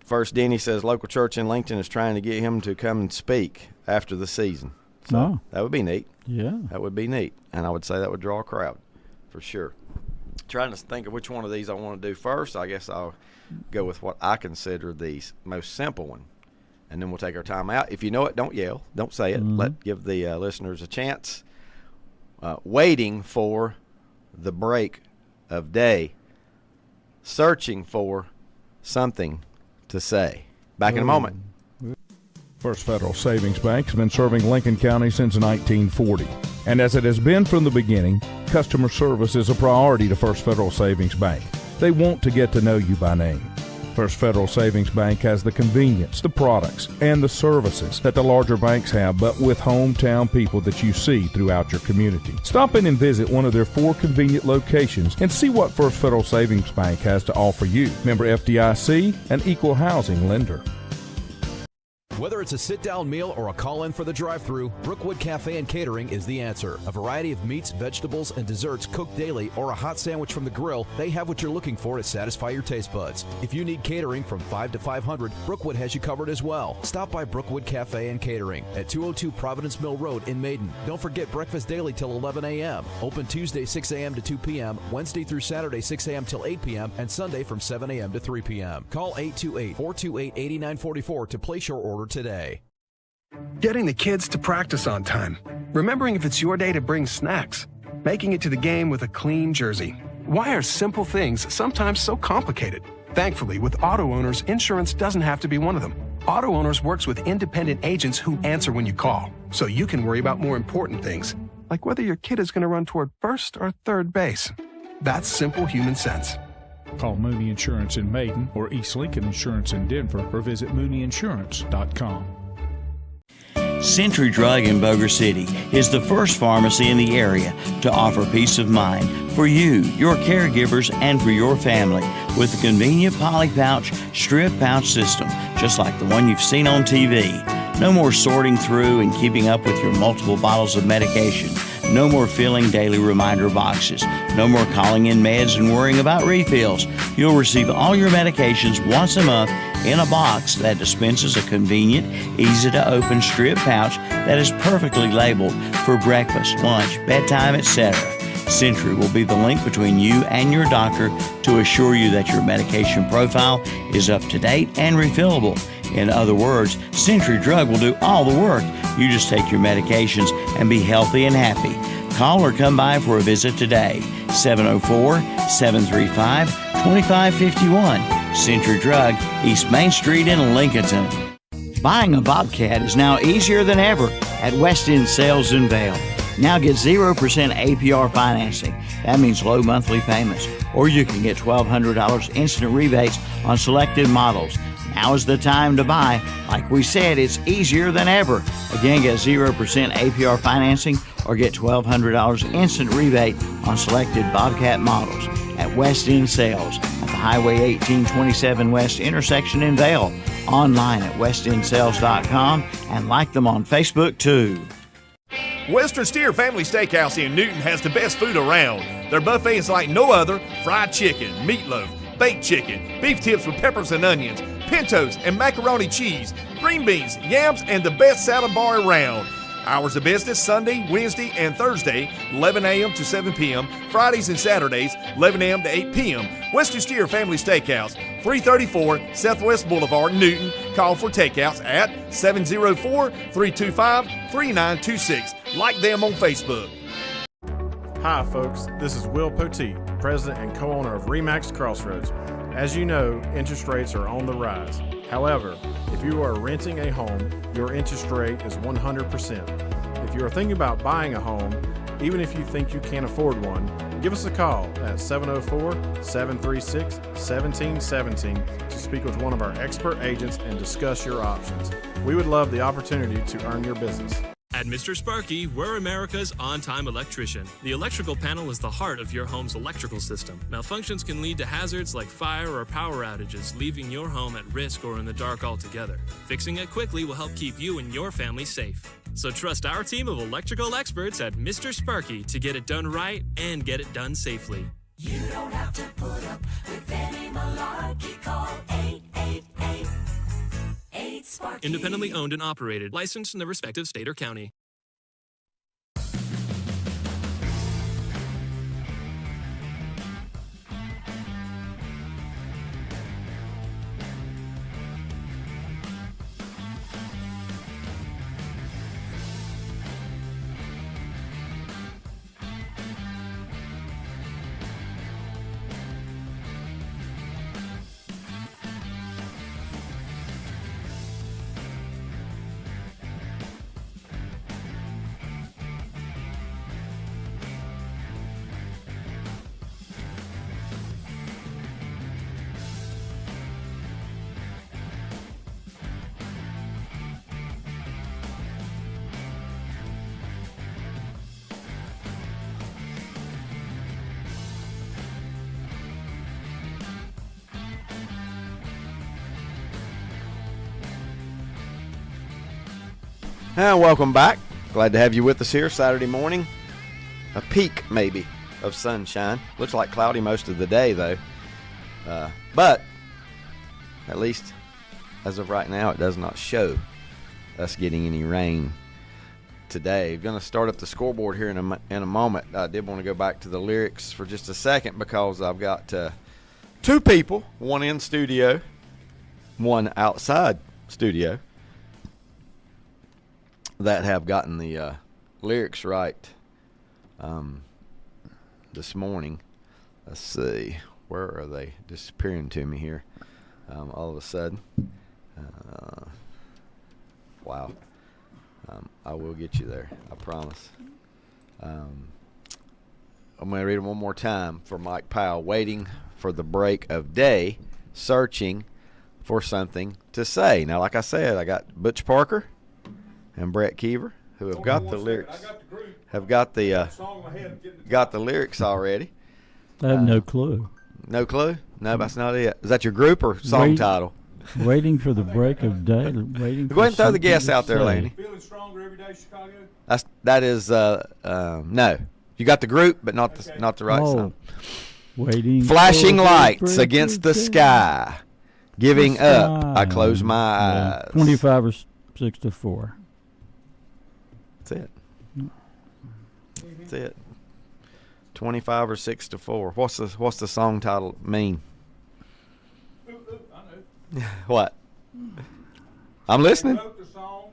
First, Denny says local church in Lincoln is trying to get him to come and speak after the season. So that would be neat. Yeah. That would be neat. And I would say that would draw a crowd for sure. Trying to think of which one of these I want to do first. I guess I'll go with what I consider the most simple one. And then we'll take our time out. If you know it, don't yell. Don't say it. Mm-hmm. Give the listeners a chance. Waiting for the break of day. Searching for something to say. Back in a moment. First Federal Savings Bank has been serving Lincoln County since 1940. And as it has been from the beginning, customer service is a priority to First Federal Savings Bank. They want to get to know you by name. First Federal Savings Bank has the convenience, the products, and the services that the larger banks have, but with hometown people that you see throughout your community. Stop in and visit one of their 4 convenient locations and see what First Federal Savings Bank has to offer you. Member FDIC, an equal housing lender. Whether it's a sit-down meal or a call-in for the drive-thru, Brookwood Cafe and Catering is the answer. A variety of meats, vegetables, and desserts cooked daily, or a hot sandwich from the grill, they have what you're looking for to satisfy your taste buds. If you need catering from 5 to 500, Brookwood has you covered as well. Stop by Brookwood Cafe and Catering at 202 Providence Mill Road in Maiden. Don't forget breakfast daily till 11 a.m. Open Tuesday 6 a.m. to 2 p.m., Wednesday through Saturday 6 a.m. till 8 p.m., and Sunday from 7 a.m. to 3 p.m. Call 828-428-8944 to place your order today. Getting the kids to practice on time. Remembering if it's your day to bring snacks. Making it to the game with a clean jersey. Why are simple things sometimes so complicated? Thankfully, with Auto Owners, insurance doesn't have to be one of them. Auto Owners works with independent agents who answer when you call, so you can worry about more important things, like whether your kid is going to run toward first or third base. That's simple human sense. Call Mooney Insurance in Maiden or East Lincoln Insurance in Denver or visit MooneyInsurance.com. Century Drug in Boger City is the first pharmacy in the area to offer peace of mind for you, your caregivers, and for your family with a convenient poly pouch, strip pouch system, just like the one you've seen on TV. No more sorting through and keeping up with your multiple bottles of medication. No more filling daily reminder boxes. No more calling in meds and worrying about refills. You'll receive all your medications once a month in a box that dispenses a convenient, easy-to-open strip pouch that is perfectly labeled for breakfast, lunch, bedtime, etc. Century will be the link between you and your doctor to assure you that your medication profile is up to date and refillable. In other words, Century Drug will do all the work. You just take your medications and be healthy and happy. Call or come by for a visit today. 704-735-2551. Century Drug, East Main Street in Lincolnton. Buying a Bobcat is now easier than ever at West End Sales in Vail. Now get 0% APR financing. That means low monthly payments. Or you can get $1,200 instant rebates on selected models. Now is the time to buy. Like we said, it's easier than ever. Again, get 0% APR financing or get $1,200 instant rebate on selected Bobcat models at West End Sales at the Highway 1827 West intersection in Vale. Online at westendSales.com and like them on Facebook too. Western Steer Family Steakhouse in Newton has the best food around. Their buffet is like no other. Fried chicken, meatloaf, baked chicken, beef tips with peppers and onions, pintos and macaroni cheese, green beans, yams, and the best salad bar around. Hours of business Sunday, Wednesday, and Thursday, 11 a.m. to 7 p.m. Fridays and Saturdays, 11 a.m. to 8 p.m. Western Steer Family Steakhouse, 334 Southwest Boulevard, Newton. Call for takeouts at 704-325-3926. Like them on Facebook. Hi, folks. This is Will Poteet, president and co-owner of Remax Crossroads. As you know, interest rates are on the rise. However, if you are renting a home, your interest rate is 100%. If you are thinking about buying a home, even if you think you can't afford one, give us a call at 704-736-1717 to speak with one of our expert agents and discuss your options. We would love the opportunity to earn your business. At Mr. Sparky, we're America's on-time electrician. The electrical panel is the heart of your home's electrical system. Malfunctions can lead to hazards like fire or power outages, leaving your home at risk or in the dark altogether. Fixing it quickly will help keep you and your family safe. So trust our team of electrical experts at Mr. Sparky to get it done right and get it done safely. You don't have to put up with any malarkey. Call 888. Sparky. Independently owned and operated, licensed in the respective state or county. And welcome back. Glad to have you with us here Saturday morning. A peak, maybe, of sunshine. Looks like cloudy most of the day, though. But at least as of right now, it does not show us getting any rain today. Going to start up the scoreboard here in a moment. I did want to go back to the lyrics for just a second because I've got two people, one in studio, one outside studio, that have gotten the lyrics right this morning. Let's see. Where are they disappearing to me here all of a sudden? Wow. I will get you there. I promise. I'm going to read it one more time for Mike Powell. Waiting for the break of day, searching for something to say. Now, like I said, I got Butch Parker and Brett Keever, who have got the lyrics, have got the lyrics already. I have no clue. No clue? No, that's not it. Is that your group or song title? Waiting for the break of day. Go ahead and throw the guess out there, Lanny. Feeling stronger every day, Chicago? That is no. You got the group, but not the right song. Waiting. Flashing lights against the sky, giving up. I close my eyes. 25 or 64. That's it. That's it. 25 or 6-4. What's the song title mean? I know. What? I'm listening. They wrote the song,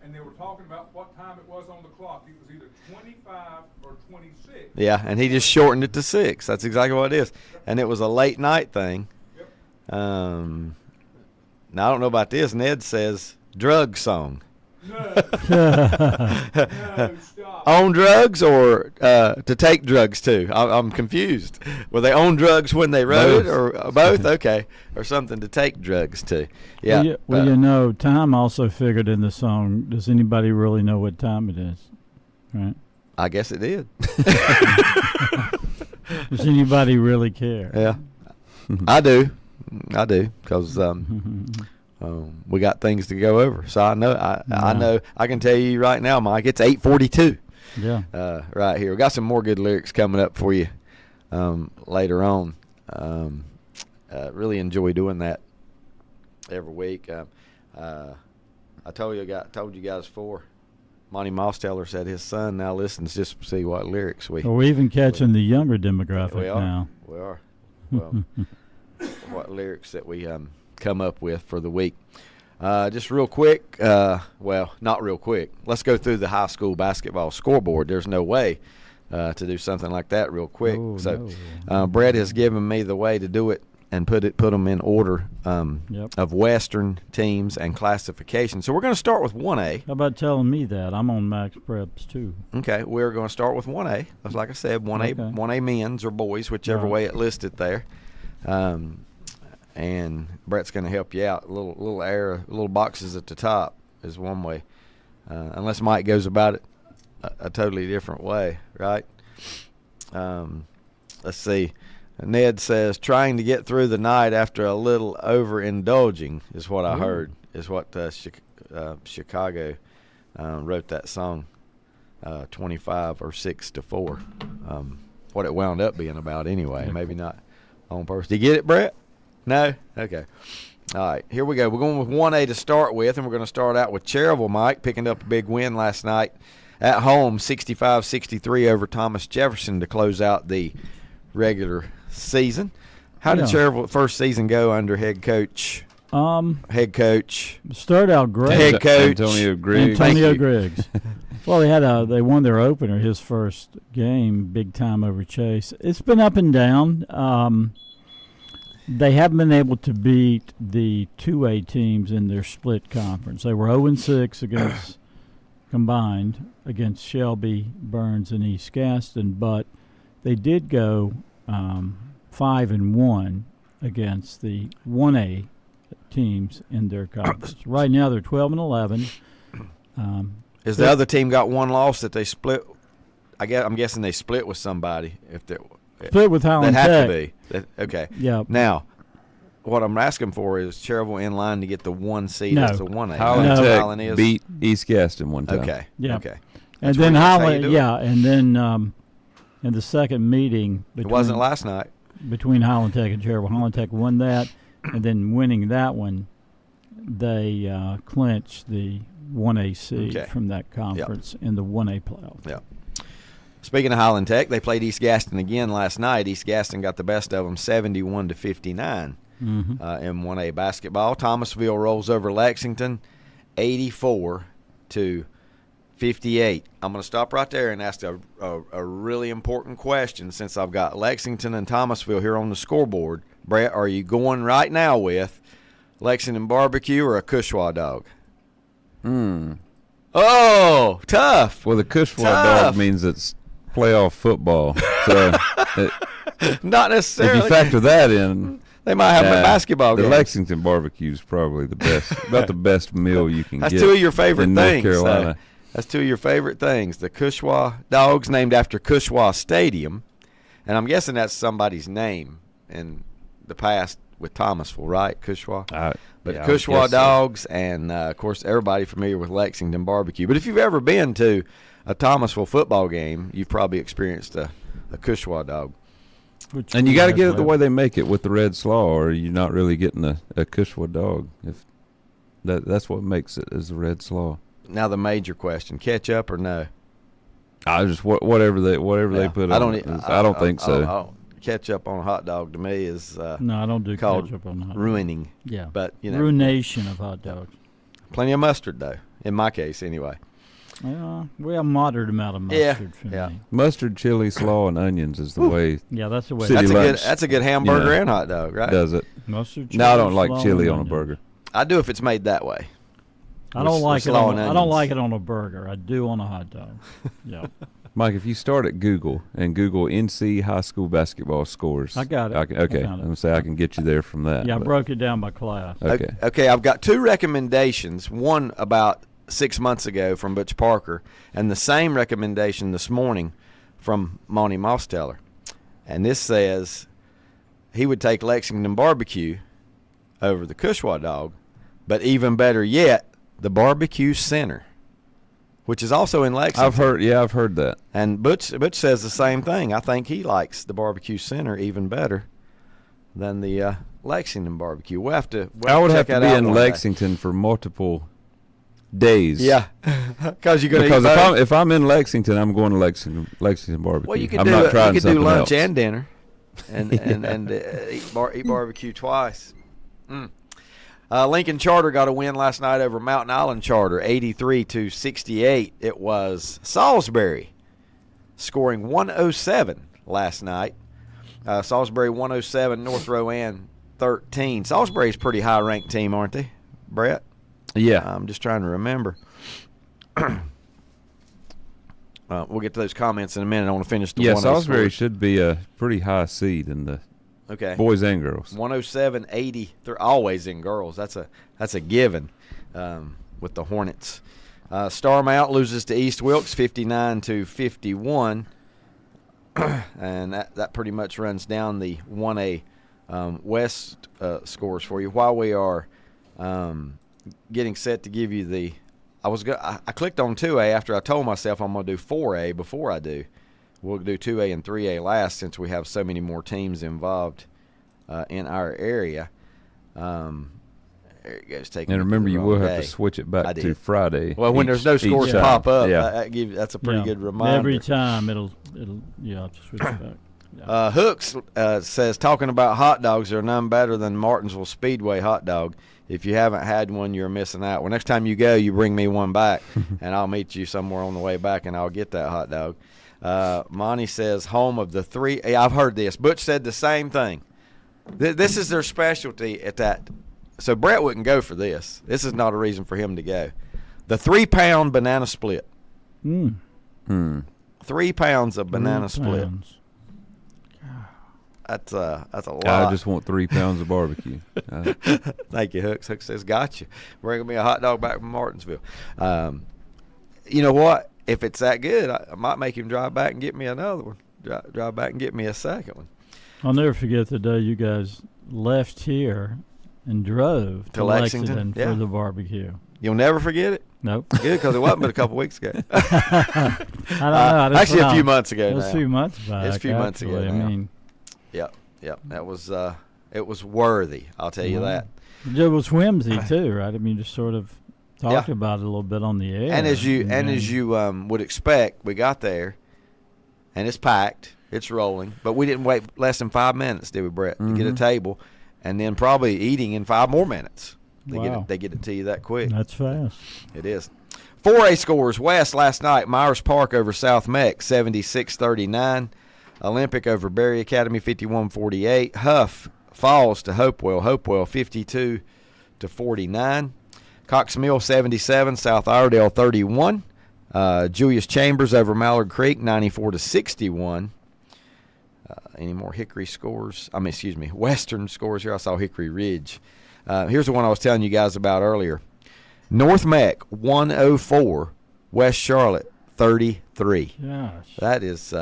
and they were talking about what time it was on the clock. It was either 25 or 26. Yeah, and he just shortened it to 6. That's exactly what it is. And it was a late night thing. Yep. Now, I don't know about this. Ned says drug song. On drugs or to take drugs too? I'm confused. Were they on drugs when they wrote it, or both? Okay, or something to take drugs to? Yeah. Well, time also figured in the song. Does anybody really know what time it is? Right. I guess it did. Does anybody really care? Yeah, I do, because we got things to go over. So I know, I know, I can tell you right now, Mike, it's 8:42. Yeah. Right here, we got some more good lyrics coming up for you later on. Really enjoy doing that every week. I told you guys before. Monty Mosteller said his son now listens just to see what lyrics we. Well, we're even catching the younger demographic we are, now. We are. Well, what lyrics that we come up with for the week. Just real quick. Well, not real quick. Let's go through the high school basketball scoreboard. There's no way to do something like that real quick. Brett has given me the way to do it and put them in order of Western teams and classification. So we're going to start with 1A. How about telling me that? I'm on Max Preps too. Okay, we're going to start with 1A. Like I said, 1A, okay. 1A men's or boys, whichever way it listed there. And Brett's going to help you out. Little boxes at the top is one way, unless Mike goes about it a totally different way, right? Let's see. Ned says, trying to get through the night after a little overindulging is what I heard, is what Chicago wrote that song, 25 or 6-4. What it wound up being about anyway, maybe not on purpose. Did you get it, Brett? No? Okay. All right, here we go. We're going with 1A to start with, and we're going to start out with Cherryville, Mike, picking up a big win last night at home, 65-63 over Thomas Jefferson to close out the regular season. How did Cherryville first season go under head coach? Started out great. Head coach Antonio Griggs. Well, they won their opener, his first game, big time over Chase. It's been up and down. They haven't been able to beat the 2A teams in their split conference. They were 0-6 against combined against Shelby, Burns, and East Gaston, but they did go 5-1 against the 1A teams in their conference. Right now they're 12-11. Is the other team got one loss that they split? I'm guessing they split with somebody. Split with Highland Tech. That have to be. Okay. Yeah. Now, what I'm asking for is Cherryville in line to get the 1 seed as a 1A. Highland Tech beat East Gaston one time. Okay. Yeah. Okay. And then Highland, and then in the second meeting, it wasn't last night, between Highland Tech and Cherryville. Highland Tech won that, and then winning that one, they clinched the 1A seed from that conference in the 1A playoff. Yeah. Speaking of Highland Tech, they played East Gaston again last night. East Gaston got the best of them, 71-59 in 1A basketball. Thomasville rolls over Lexington, 84-58. I'm going to stop right there and ask a really important question since I've got Lexington and Thomasville here on the scoreboard. Brett, are you going right now with Lexington barbecue or a Cushwa dog? Oh, tough. Well, the Cushwa dog means it's playoff football. So not necessarily. If you factor that in, they might have a basketball game. The Lexington barbecue is probably the best, about the best meal you can get. That's two of your favorite things. North Carolina. That's two of your favorite things. The Cushwa dogs, named after Cushwa Stadium, and I'm guessing that's somebody's name in the past with Thomasville, right? Cushwa. Cushwa dogs, and of course everybody familiar with Lexington barbecue. But if you've ever been to a Thomasville football game, you've probably experienced a Cushwa dog. And you got to get it the way they make it with the red slaw, or you're not really getting a Cushwa dog. If that's what makes it, is the red slaw. Now the major question: ketchup or no? I just whatever they put. I don't think so. Ketchup on a hot dog to me is no, I don't do ketchup on hot dog. Ruining. Yeah, but ruination of hot dogs. Plenty of mustard though, in my case anyway. We have a moderate amount of mustard for me. Mustard, chili, slaw, and onions is the way. Yeah, that's the way. That's a good hamburger and hot dog, right? Does it? Mustard, chili, no, I don't like slaw, chili and on a onion. burger. I do if it's made that way. I don't like it. slaw and I don't onions. like it on a burger. I do on a hot dog. Yeah, Mike, if you start at Google and Google NC high school basketball scores, I got it. Okay, I I'm found it. gonna say I can get you there from that. yeah. I but- broke it down by class. Okay. Okay, I've got 2 recommendations. One about 6 months ago from Butch Parker, and the same recommendation this morning from Monty Mosteller. And this says he would take Lexington barbecue over the Cushwa dog, but even better yet, the barbecue center, which is also in Lexington. I've heard that. And Butch says the same thing. I think he likes the barbecue center even better than the Lexington barbecue. We'll have to. I would have check to that be out in one day. Lexington for multiple days. Yeah, because you're going to Because eat both. if I'm in Lexington, I'm going to Lexington barbecue. Well, you could I'm do not you trying could do something lunch else. and dinner, and eat barbecue twice. Lincoln Charter got a win last night over Mountain Island Charter, 83-68. It was Salisbury scoring 107 last night. Salisbury 107, North Rowan 13. Salisbury's a pretty high ranked team, aren't they, Brett? Yeah. I'm just trying to remember. We'll get to those comments in a minute. I want to finish the Yeah, 1-0 Salisbury scores. should be a pretty high seed in the Okay. boys and girls. 107-80. They're always in girls. That's a given with the Hornets. Starmount loses to East Wilkes 59-51, and that pretty much runs down the 1A West scores for you. While we are getting set to give you the, I clicked on 2A after I told myself I'm going to do 4A before I do. We'll do 2A and 3A last since we have so many more teams involved in our area. There it goes. Taking And me to remember, the you wrong will have day. to switch it I back did. to Friday. Well, when there's no scores time. pop up, Yeah. that's a pretty Yeah. good reminder. Every time it'll have to switch it back. Yeah. Hooks says, talking about hot dogs, there are none better than Martinsville Speedway hot dog. If you haven't had one, you're missing out. Well, next time you go, you bring me one back, and I'll meet you somewhere on the way back, and I'll get that hot dog. Monty says, home of the 3. Hey, I've heard this. Butch said the same thing. This is their specialty at that. So Brett wouldn't go for this. This is not a reason for him to go. The 3-pound banana split. 3 pounds of banana 3 split. pounds. That's a lot. I just want 3 pounds of barbecue. Thank you, Hooks. Hooks says, got you. Bringing me a hot dog back from Martinsville. You know what? If it's that good, I might make him drive back and get me another one. Drive back and get me a second one. I'll never forget the day you guys left here and drove To Lexington? for Yeah. the barbecue. You'll never forget it? Nope. Good, because it wasn't but a couple weeks ago. I don't know. I just Actually, a went few out- months ago It was now. a few months back. It's a few months ago actually. now. I mean, Yep. That was it was worthy. I'll tell you that. it was whimsy too, right? I mean, just sort of talked about it a little bit on the air. And as you would expect, we got there, and it's packed. It's rolling, but we didn't wait less than 5 minutes, did we, Brett, to get a table, and then probably eating in 5 more minutes. They get it to you that quick. That's fast. It is. 4A scores. West last night, Myers Park over South Meck, 76-39. Olympic over Berry Academy, 51-48. Huff falls to Hopewell. Hopewell, 52-49. Cox Mill, 77. South Iredale, 31. Julius Chambers over Mallard Creek, 94-61. Any more Hickory scores? Western scores here. I saw Hickory Ridge. Here's the one I was telling you guys about earlier. North Meck, 104. West Charlotte, 33. Gosh. That is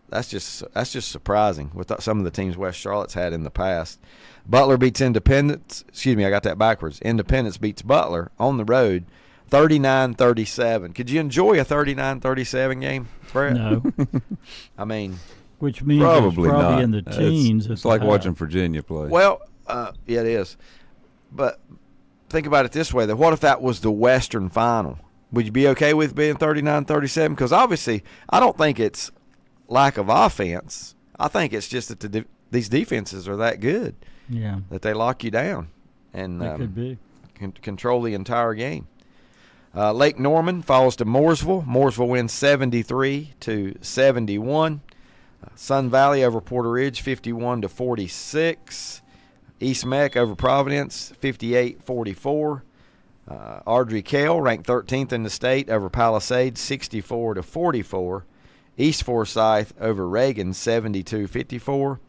that's just surprising with some of the teams West Charlotte's had in the past. Butler beats Independence. Excuse me, I got that backwards. Independence beats Butler on the road, 39-37. Could you enjoy a 39-37 game, Brett? No. I mean, Which means Probably it's probably not. in the teens. It's like watching Virginia play. well, yeah, it is. But think about it this way: that what if that was the Western final? Would you be okay with being 39-37? Because obviously, I don't think it's lack of offense. I think it's just that these defenses are that good Yeah. that they lock you down and That could be. control the entire game. Lake Norman falls to Mooresville. Mooresville wins 73-71. Sun Valley over Porter Ridge, 51-46. East Meck over Providence, 58-44. Ardrey Kell ranked 13th in the state over Palisades, 64-44. East Forsyth over Reagan, 72-54.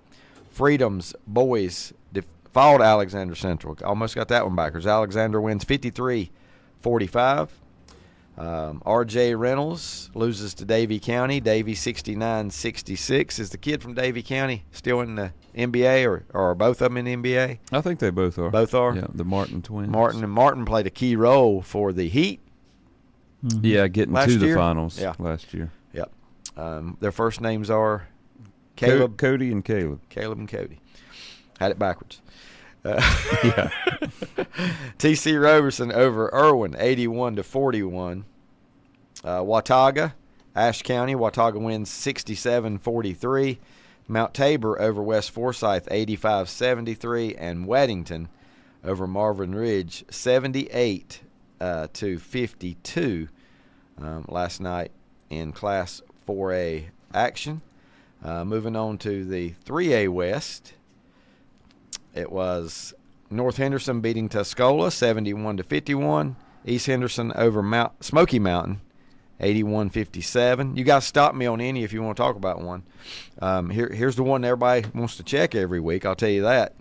Freedom's boys fought Alexander Central. Almost got that one backwards. Alexander wins 53-45. R.J. Reynolds loses to Davie County. Davie 69-66. Is the kid from Davie County still in the NBA, or are both of them in the NBA? I think they both are. Both are? Yeah, the Martin twins. Martin played a key role for the Heat. Mm-hmm. Yeah, getting Last to the year? finals Yeah. last year. Yep. Their first names are Caleb, Cody and Caleb. Caleb and Cody. Had it backwards. Yeah. T.C. Roberson over Irwin, 81-41. Watauga, Ashe County. Watauga wins 67-43. Mount Tabor over West Forsyth, 85-73. And Weddington over Marvin Ridge, 78-52. Last night in Class 4A action. Moving on to the 3A West. It was North Henderson beating Tuscola 71-51. East Henderson over Smoky Mountain 81-57. You guys stop me on any if you want to talk about one. Here's the one that everybody wants to check every week. I'll tell you that.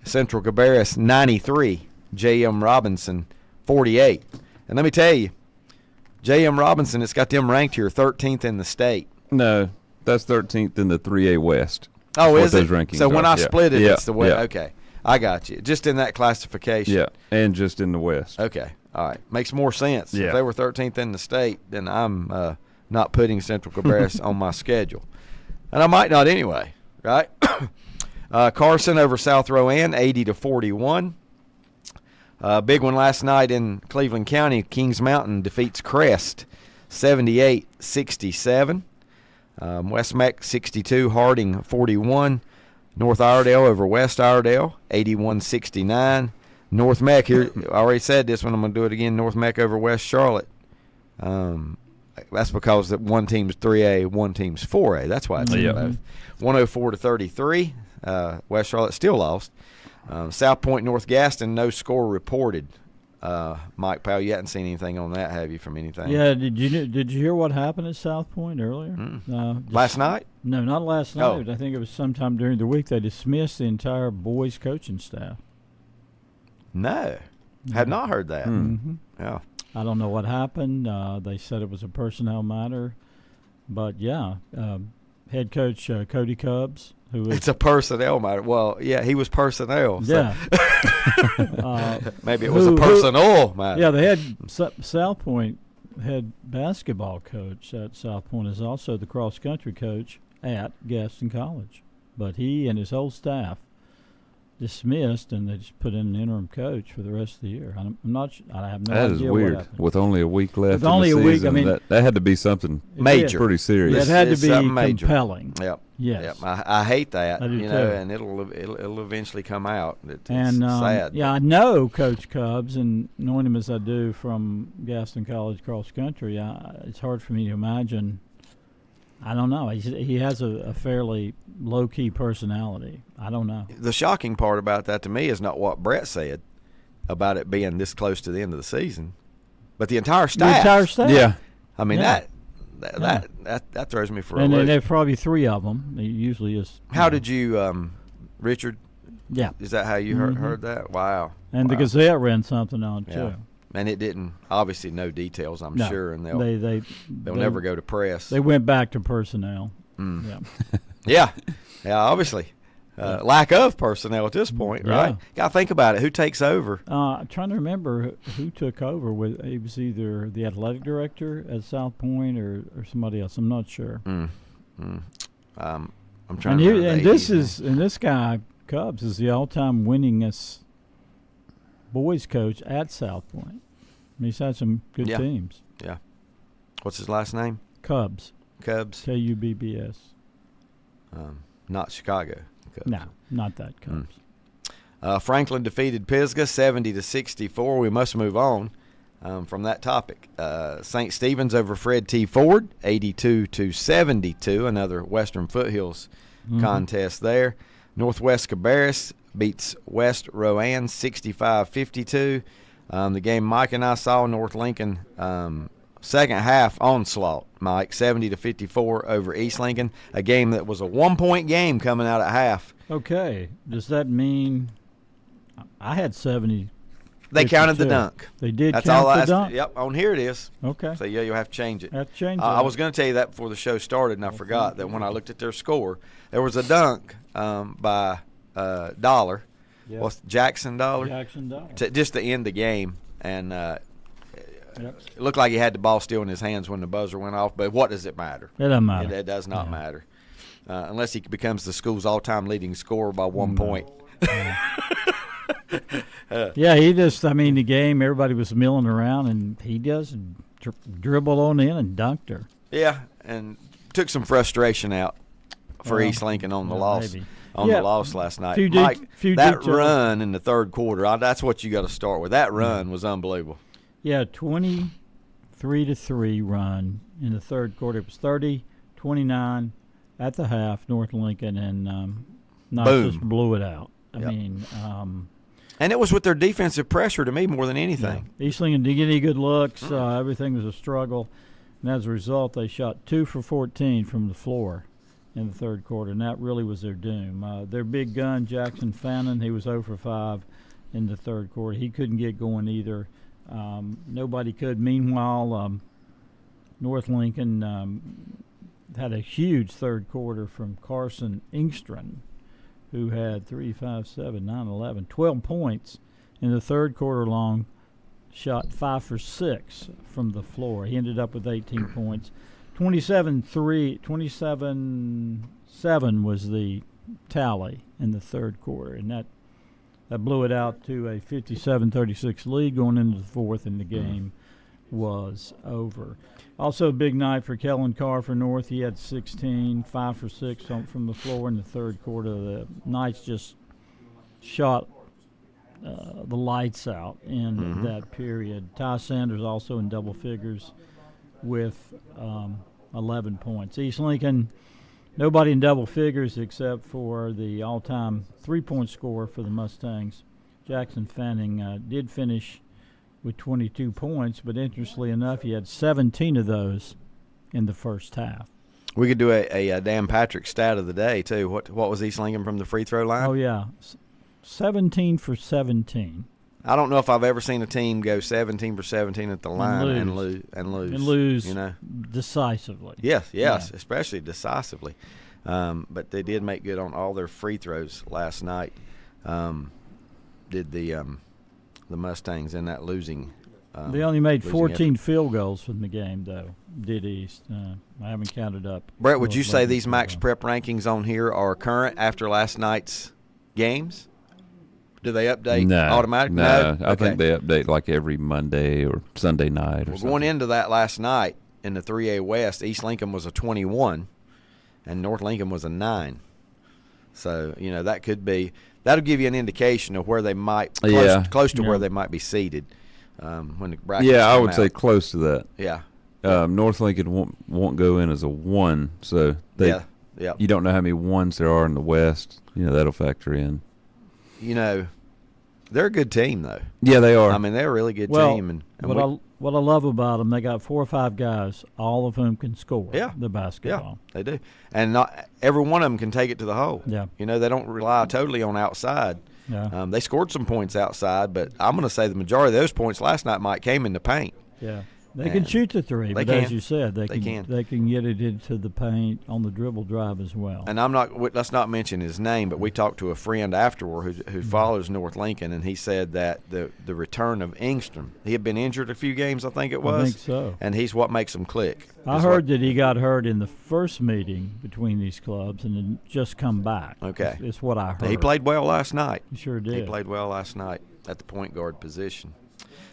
Central Cabarrus 93. J.M. Robinson 48. And let me tell you, J.M. Robinson, it's got them ranked here 13th in the state. No, that's 13th in the 3A West. Oh, That's is what it? those rankings So when are. I split it, Yeah. it's the way. Yeah. Okay, I got you. Just in that classification. Yeah, and just in the West. Okay. All right. Makes more sense. Yeah. If they were 13th in the state, then I'm not putting Central Cabarrus on my schedule. And I might not anyway, right? Carson over South Rowan, 80-41. Big one last night in Cleveland County. Kings Mountain defeats Crest, 78-67. West Meck 62, Harding 41. North Iredale over West Iredale, 81-69. North Meck, here, I already said this one, I'm going to do it again. North Meck over West Charlotte. That's because that one team's 3A, one team's 4A. That's why it's in both. 104-33. West Charlotte still lost. South Point, North Gaston, no score reported. Mike Powell, you hadn't seen anything on that, have you, from anything? Yeah, did you hear what happened at South Point earlier? Last night? No, not last Oh. night. I think it was sometime during the week. They dismissed the entire boys coaching staff. No. Had not heard that. Mm-hmm. Yeah. I don't know what happened. They said it was a personnel matter. But, yeah, head coach Cody Cubs, who is It's a personnel matter. Well, yeah, he was personnel. So. yeah. Maybe it was a personnel matter. Yeah, the head South Point head basketball coach at South Point is also the cross country coach at Gaston College. But he and his whole staff dismissed, and they just put in an interim coach for the rest of the year. I'm not. I have no That idea is what weird. happened. With only a week left. With only in a the week, season, I mean, that had to be something Major. pretty serious. It had to It's be something major. compelling. Yep. Yes. Yep. I hate that. I do you know, too. and it'll eventually come out. It's And sad. yeah, I know Coach Cubs, and knowing him as I do from Gaston College cross country, it's hard for me to imagine. I don't know. He has a fairly low key personality. I don't know. The shocking part about that to me is not what Brett said about it being this close to the end of the season, but the entire staff. The entire staff. Yeah. I mean Yeah. that throws me for a And loop. there's probably three of them. It usually is. How did you, Richard? Yeah. Is that how you heard that? Wow. And the Wow. Gazette ran something on Yeah. too. And it didn't, obviously, no details, I'm No. sure, and they'll They never go to press. They went back to personnel. Mm. Yeah. Yeah, obviously. Lack of personnel at this point, right? Yeah. Got to think about it. Who takes over? I'm trying to remember who took over. It was either the athletic director at South Point or somebody else. I'm not sure. I'm trying And, to remember this guy Cubs is the all-time winningest boys coach at South Point. He's had some good Yeah. teams. Yeah. What's his last name? Cubs. Cubs? Kubbs. Not Chicago Cubs. No, not that Cubs. Franklin defeated Pisgah 70-64. We must move on from that topic. St. Stephen's over Fred T. Ford, 82-72. Another Western Foothills contest there. Northwest Cabarrus beats West Rowan 65-52. The game Mike and I saw, North Lincoln, second half onslaught, Mike, 70-54 over East Lincoln, a game that was a 1-point game coming out at half. Okay. Does that mean I had 70? They counted the 52. dunk. They did That's count all the dunk? Yep, on here it is. Okay. So, yeah, you'll have to change it. Have to change I that. was going to tell you that before the show started, and I forgot that when I looked at their score, there was a dunk by Dollar. Yep. What's Jackson Dollar? Jackson Dollar. Just to end the game, and Yep. it looked like he had the ball still in his hands when the buzzer went off. But what does it matter? It doesn't matter. It does not matter, unless he becomes the school's all-time leading scorer by 1 point. Yeah, he just, I mean, the game, everybody was milling around, and he just dribbled on in and dunked her. Yeah, and took some frustration out for East Lincoln on the loss. Maybe. The loss last night. Few Mike, that details. run in the third quarter, that's what you got to start with. That run was unbelievable. Yeah, 23-3 run in the third quarter. It was 30-29 at the half, North Lincoln, and Knights Boom. just blew it out. I Yep. mean, And it was with their defensive pressure to me more than anything. East Lincoln didn't get any good looks. Everything was a struggle. And as a result, they shot 2 for 14 from the floor in the third quarter, and that really was their doom. Their big gun, Jackson Fannin, he was 0 for 5 in the third quarter. He couldn't get going either. Nobody could. Meanwhile, North Lincoln had a huge third quarter from Carson Ingstrom, who had 3, 5, 7, 9, 11, 12 points in the third quarter long, shot 5 for 6 from the floor. He ended up with 18 points. 27-7 was the tally in the third quarter, and that blew it out to a 57-36 lead going into the fourth, and the game was over. Also a big night for Kellen Carr for North. He had 16, 5 for 6 from the floor in the third quarter. The Knights just shot the lights out in that period. Ty Sanders also in double figures with 11 points. East Lincoln, nobody in double figures except for the all-time three-point scorer for the Mustangs. Jackson Fanning did finish with 22 points, but interestingly enough, he had 17 of those in the first half. We could do a Dan Patrick stat of the day, too. What was East Lincoln from the free throw line? Oh, yeah. 17 for 17. I don't know if I've ever seen a team go 17 for 17 at the line and lose. And lose, you know, decisively. Yes, Yeah. especially decisively. But they did make good on all their free throws last night. Did the Mustangs in that losing? They only made losing 14 effort. field goals from the game, though. Did East? I haven't counted up. Brett, would you Well, say like these field max goals. prep rankings on here are current after last night's games? Do they update automatically? No, I Okay. think they update like every Monday or Sunday night or Well, something. going into that last night in the 3A West, East Lincoln was a 21, and North Lincoln was a 9. So that could be that'll give you an indication of where they might close to where they might be seated when the brackets Yeah, I come would out. say close to that. Yeah. North Lincoln won't go in as a 1, so Yeah. you don't know how many 1s there are in the West. That'll factor in. They're a good team though. Yeah, they are. I mean, they're a really good Well, team, and what I love about them, they got 4 or 5 guys, all of whom can score the basketball. they do, and not every one of them can take it to the hole. Yeah. They don't rely totally on outside. Yeah. They scored some points outside, but I'm going to say the majority of those points last night might came in the paint. Yeah. They can shoot the three, They but as can. you said, they They can can. get it into the paint on the dribble drive as well. And let's not mention his name, but we talked to a friend afterward who follows North Lincoln, and he said that the return of Ingstrom, he had been injured a few games, I think it was. I think so. And he's what makes them click. I heard that he got hurt in the first meeting between these clubs and then just come back. Okay. It's what I heard. He played well last night. He sure did. He played well last night at the point guard position.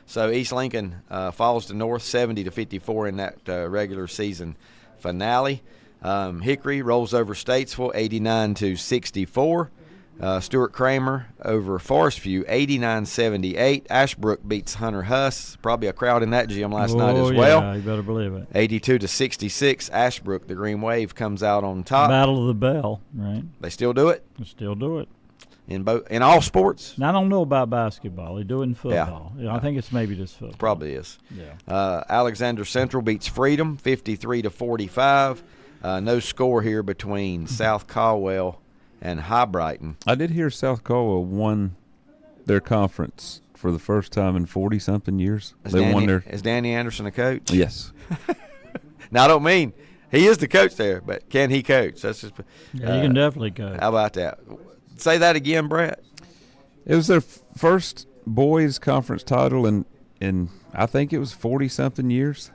So East Lincoln falls to North 70-54 in that regular season finale. Hickory rolls over Statesville 89-64. Stuart Kramer over Forest View 89-78. Ashbrook beats Hunter Huss. Probably a crowd in that gym last night as well. Yeah, you better believe it. 82-66. Ashbrook, the Green Wave, comes out on top. Battle of the Bell, right? They still do it. They still do it. in all sports. Now, I don't know about basketball. They do it in football. Yeah, I think it's maybe just football. Probably is. Yeah. Alexander Central beats Freedom 53-45. No score here between South Caldwell and High Brighton. I did hear South Caldwell won their conference for the first time in 40-something years. Is Danny Anderson a coach? Yes. Now, I don't mean he is the coach there, but can he coach? That's just. Yeah, you can definitely coach. How about that? Say that again, Brett. It was their first boys conference title in I think it was 40-something years.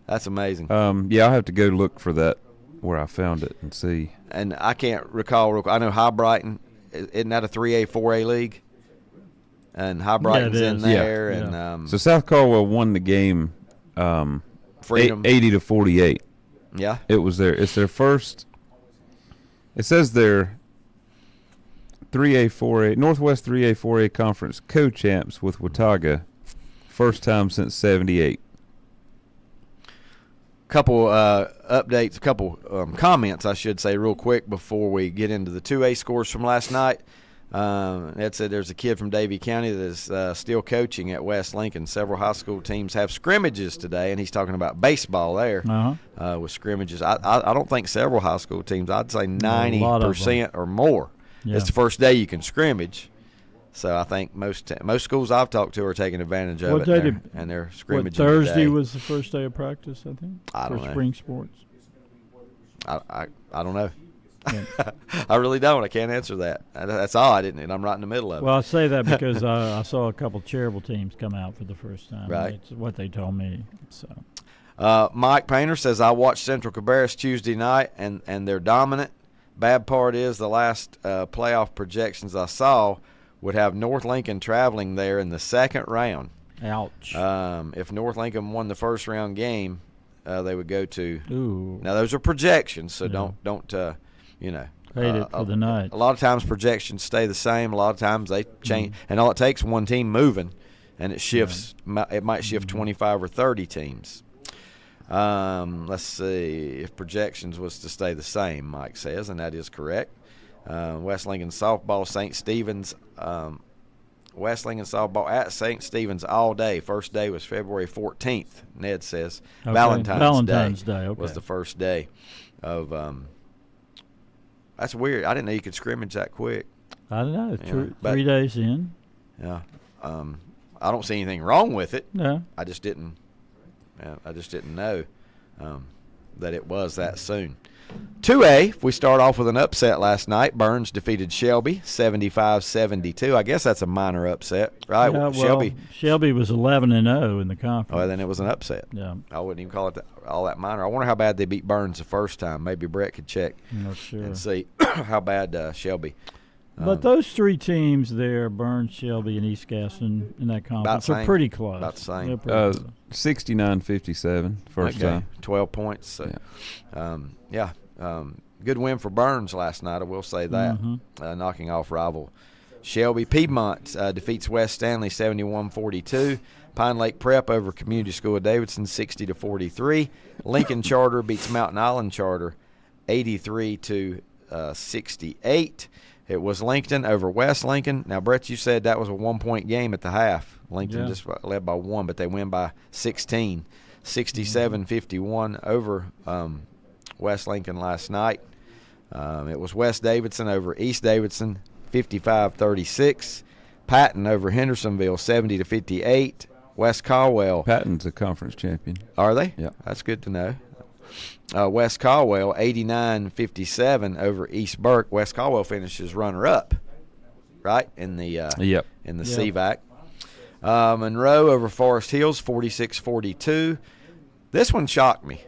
That's amazing. Yeah, I'll have to go look for that where I found it and see. And I can't recall. I know High Brighton, isn't that a 3A, 4A league? And High Brighton's in there. Yeah. And so South Caldwell won the game Freedom 80-48. Yeah. It's their first. It says their 3A, 4A, Northwest 3A, 4A conference co-champs with Watauga, first time since '78. Couple updates, a couple comments, I should say, real quick before we get into the 2A scores from last night. Ed said there's a kid from Davie County that is still coaching at West Lincoln. Several high school teams have scrimmages today, and he's talking about baseball there with scrimmages. I don't think several high school teams. I'd say 90% or more. Yeah. It's the first day you can scrimmage. So I think most schools I've talked to are taking advantage of and they're scrimmaging Thursday today. was the first day of practice, I think, for spring sports. I don't know. I really don't. I can't answer that. That's odd, isn't it? I'm right in the middle of it. Well, I say that because I saw a couple charitable teams come out for the first time. Right. It's what they told me. So. Mike Painter says, I watched Central Cabarrus Tuesday night, and they're dominant. Bad part is the last playoff projections I saw would have North Lincoln traveling there in the second round. Ouch. If North Lincoln won the first round game, they would go to. Ooh. Now those are projections, so don't Hate it for the night. A lot of times projections stay the same. A lot of times they change, and all it takes one team moving, and it shifts. It might shift 25 or 30 teams. Let's see if projections was to stay the same. Mike says, and that is correct. West Lincoln softball, St. Stephen's. West Lincoln softball at St. Stephen's all day. First day was February 14th. Ned says Valentine's Day was the first day of. That's weird. I didn't know you could scrimmage that quick. I don't know. 3 days in. Yeah. I don't see anything wrong with it. No. I just didn't know that it was that soon. 2A, if we start off with an upset last night, Burns defeated Shelby 75-72. I guess that's a minor upset, right? Yeah, Shelby was 11-0 in the conference. Oh, then it was an upset. Yeah. I wouldn't even call it all that minor. I wonder how bad they beat Burns the first time. Maybe Brett could check and see how bad Shelby. But those three teams there, Burns, Shelby, and East Gaston in that conference are pretty close. About the same. 69-57 first time. 12 points. So, good win for Burns last night, I will say that, knocking off rival Shelby. Piedmont defeats West Stanley 71-42. Pine Lake Prep over Community School of Davidson 60-43. Lincoln Charter beats Mountain Island Charter 83-68. It was Lincoln over West Lincoln. Now, Brett, you said that was a 1-point game at the half. Lincoln just led by 1, but they win by 16, 67-51 over West Lincoln last night. It was West Davidson over East Davidson, 55-36. Patton over Hendersonville, 70-58. West Caldwell. Patton's a conference champion. Are they? Yeah. That's good to know. West Caldwell, 89-57 over East Burke. West Caldwell finishes runner-up, right, in the CVAC. Monroe over Forest Hills, 46-42. This one shocked me.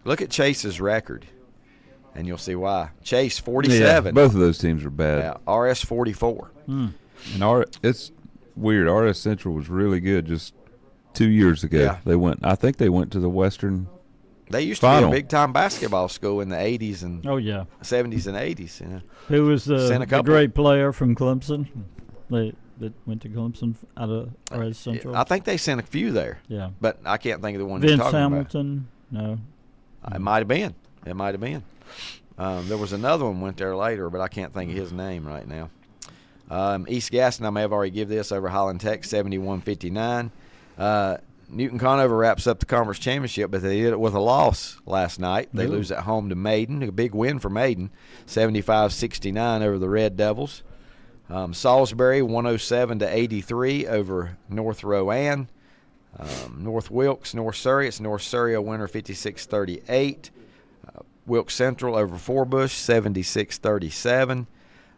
Look at Chase's record, and you'll see why. Chase, 47. Yeah, both of those teams are bad. Yeah, RS, 44. And it's weird. RS Central was really good just 2 years ago. Yeah. I think they went to the Western. They used final. to be a big-time basketball school in the 80s and 70s and 80s. You know. Who was the great player from Clemson that went to Clemson out of RS Central? I think they sent a few there. Yeah. But I can't think of the one you're Vince talking Hamilton? about. No. It might have been. There was another one went there later, but I can't think of his name right now. East Gaston, I may have already give this over Highland Tech, 71-59. Newton Conover wraps up the conference championship, but they did it with a loss last night. They lose at home to Maiden, a big win for Maiden, 75-69 over the Red Devils. Salisbury, 107-83 over North Rowan. North Wilkes, North Surrey. It's North Surrey, a winner, 56-38. Wilkes Central over Forbush, 76-37.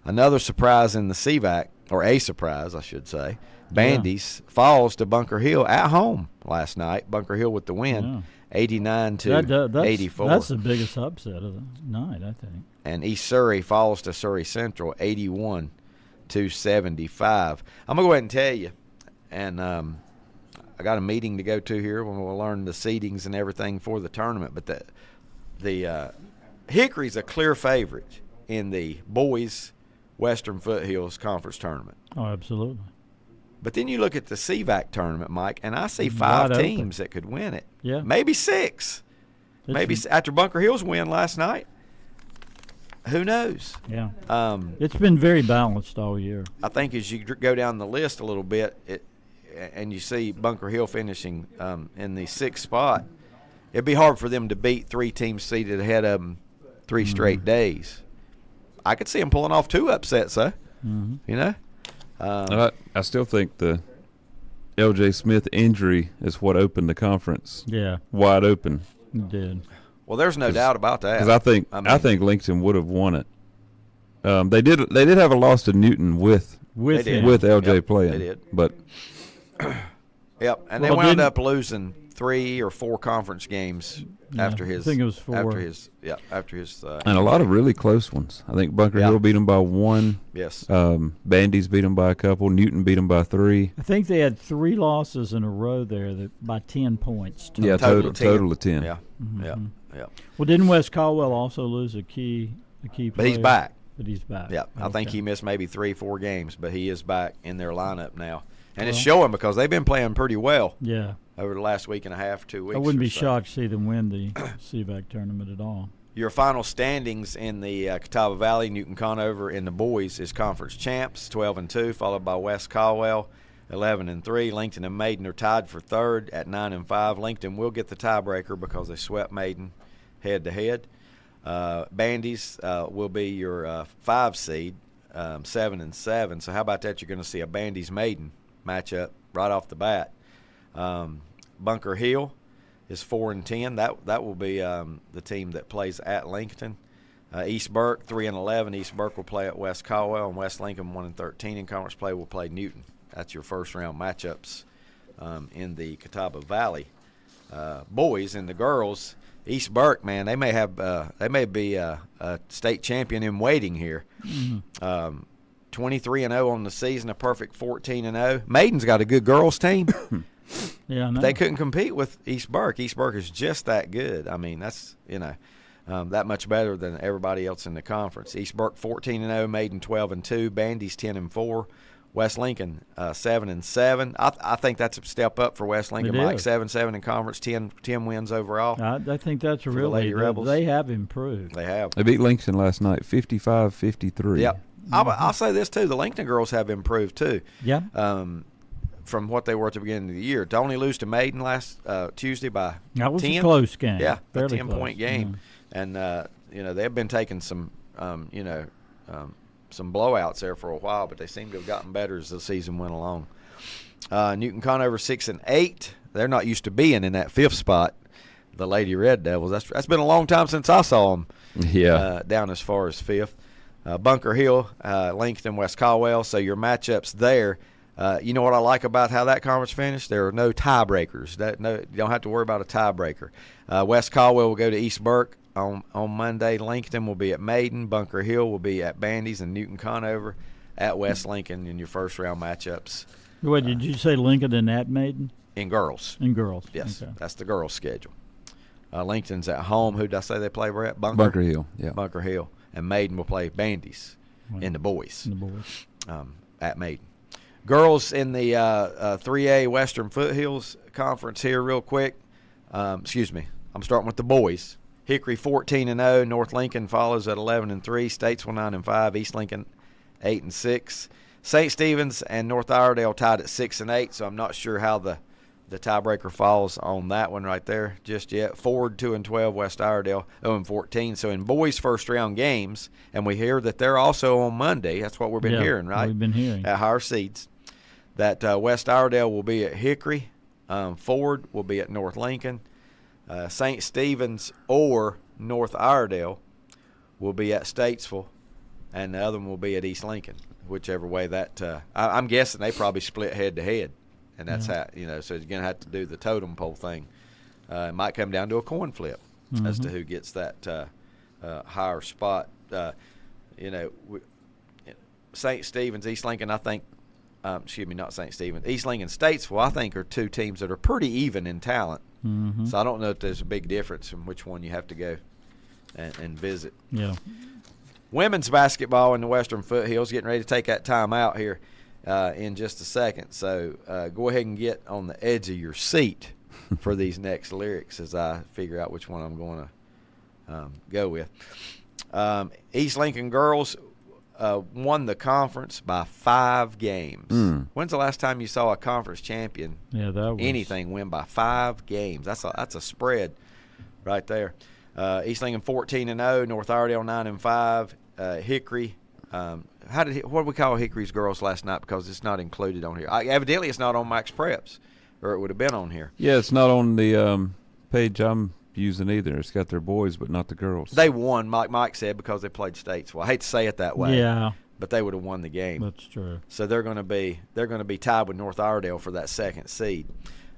Another surprise in the CVAC, or a surprise, I should say. Bandy's falls to Bunker Hill at home last night. Bunker Hill with the win, 89-84. That's the biggest upset of the night, I think. And East Surrey falls to Surrey Central, 81-75. I'm going to go ahead and tell you, and I got a meeting to go to here when we'll learn the seedings and everything for the tournament. But the Hickory's a clear favorite in the boys' Western Foothills Conference Tournament. Oh, absolutely. But then you look at the CVAC tournament, Mike, and I see Wide five open. teams that could win it. Yeah. Maybe six. Maybe after Bunker Hill's win last night. Who knows? Yeah. It's been very balanced all year. I think as you go down the list a little bit, and you see Bunker Hill finishing in the sixth spot, it'd be hard for them to beat three teams seated ahead of them 3 straight days. I could see them pulling off 2 upsets, though. Mm-hmm. You know? I still think the L.J. Smith injury is what opened the conference wide open. It did. Well, there's no doubt about that. Because I think Lincoln would have won it. They did have a loss to Newton with L.J. playing. They did. But yep, and they wound up losing 3 or 4 conference games after his. I think it was 4. After his. And a lot of really close ones. I think Bunker Hill beat them by 1. Yes. Bandy's beat them by a couple. Newton beat them by 3. I think they had 3 losses in a row there by 10 points. Yeah, total of 10. Yeah. Mm-hmm. Yeah. Well, didn't West Caldwell also lose a key player? But he's back. Yeah, I think he missed maybe 3-4 games, but he is back in their lineup now. And it's showing because they've been playing pretty well. Yeah. Over the last week and a half, 2 weeks. I wouldn't be shocked to see them win the CVAC tournament at all. Your final standings in the Catawba Valley, Newton Conover in the boys is conference champs, 12-2, followed by West Caldwell, 11-3. Lincoln and Maiden are tied for third at 9-5. Lincoln will get the tiebreaker because they swept Maiden head-to-head. Bandy's will be your 5 seed, 7-7. So how about that? You're going to see a Bandy's Maiden matchup right off the bat. Bunker Hill is 4-10. That will be the team that plays at Lincoln. East Burke 3-11. East Burke will play at West Caldwell, and West Lincoln 1-13 in conference play will play Newton. That's your first round matchups in the Catawba Valley. Boys and the girls, East Burke, man, they may be a state champion in waiting here. 23-0 on the season, a perfect 14-0. Maiden's got a good girls team. Yeah, I know. They couldn't compete with East Burke. East Burke is just that good. I mean, that's that much better than everybody else in the conference. East Burke 14-0, Maiden 12-2, Bandy's 10-4, West Lincoln 7-7. I think that's a step up for West Lincoln. Mike, 7-7 in conference, 10 wins overall. I think that's the Lady Rebels. They have improved. They have. They beat Lincoln last night, 55-53. Yep. I'll say this too: the Lincoln girls have improved too. Yeah. From what they were at the beginning of the year. To only lose to Maiden last Tuesday by 10. That was a close game. Yeah, a Fairly 10-point game. And, they've been taking some, some blowouts there for a while, but they seem to have gotten better as the season went along. Newton Conover 6-8. They're not used to being in that 5th spot, the Lady Red Devils. That's been a long time since I saw them down as far as 5th. Bunker Hill, Lincoln, West Caldwell. So your matchups there. You know what I like about how that conference finished? There are no tiebreakers. You don't have to worry about a tiebreaker. West Caldwell will go to East Burke on Monday. Lincoln will be at Maiden. Bunker Hill will be at Bandy's, and Newton Conover at West Lincoln in your first round matchups. What did you say? Lincoln and at Maiden? In girls. In girls. Yes, okay. That's the girls' schedule. Lincoln's at home. Who did I say they play, Brett? Bunker Hill. Yeah. Bunker Hill, and Maiden will play Bandy's in the boys. In the boys. At Maiden. Girls in the 3A Western Foothills Conference here real quick. Excuse me. I'm starting with the boys Hickory 14-0. North Lincoln follows at 11-3. Statesville 9-5. East Lincoln 8-6. St. Stephen's and North Iredale tied at 6-8. So I'm not sure how the tiebreaker falls on that one right there just yet. Ford 2-12. West Iredale 0-14. So in boys' first round games, and we hear that they're also on Monday. That's what we've been hearing, right? We've been hearing at higher seeds. That West Iredale will be at Hickory. Ford will be at North Lincoln. St. Stephen's or North Iredale will be at Statesville, and the other one will be at East Lincoln, whichever way that I'm guessing they probably split head-to-head, and that's how, so you're going to have to do the totem pole thing. It might come down to a coin flip as to who gets that higher spot. St. Stephen's, East Lincoln, I think, not St. Stephen's, East Lincoln, Statesville, I think are two teams that are pretty even in talent. So I don't know if there's a big difference in which one you have to go and visit. Yeah. Women's basketball in the Western Foothills, getting ready to take that time out here in just a second. So go ahead and get on the edge of your seat for these next lyrics as I figure out which one I'm going to go with. East Lincoln girls won the conference by 5 games. When's the last time you saw a conference champion anything win by 5 games? That's a spread right there. East Lincoln 14-0, North Iredale 9-5, Hickory. What did we call Hickory's girls last night, because it's not included on here? Evidently, it's not on Max Preps, or it would have been on here. Yeah, it's not on the page I'm using either. It's got their boys, but not the girls. They won, Mike said, because they played Statesville. I hate to say it that way. Yeah. But they would have won the game. That's true. So they're going to be tied with North Iredale for that second seed.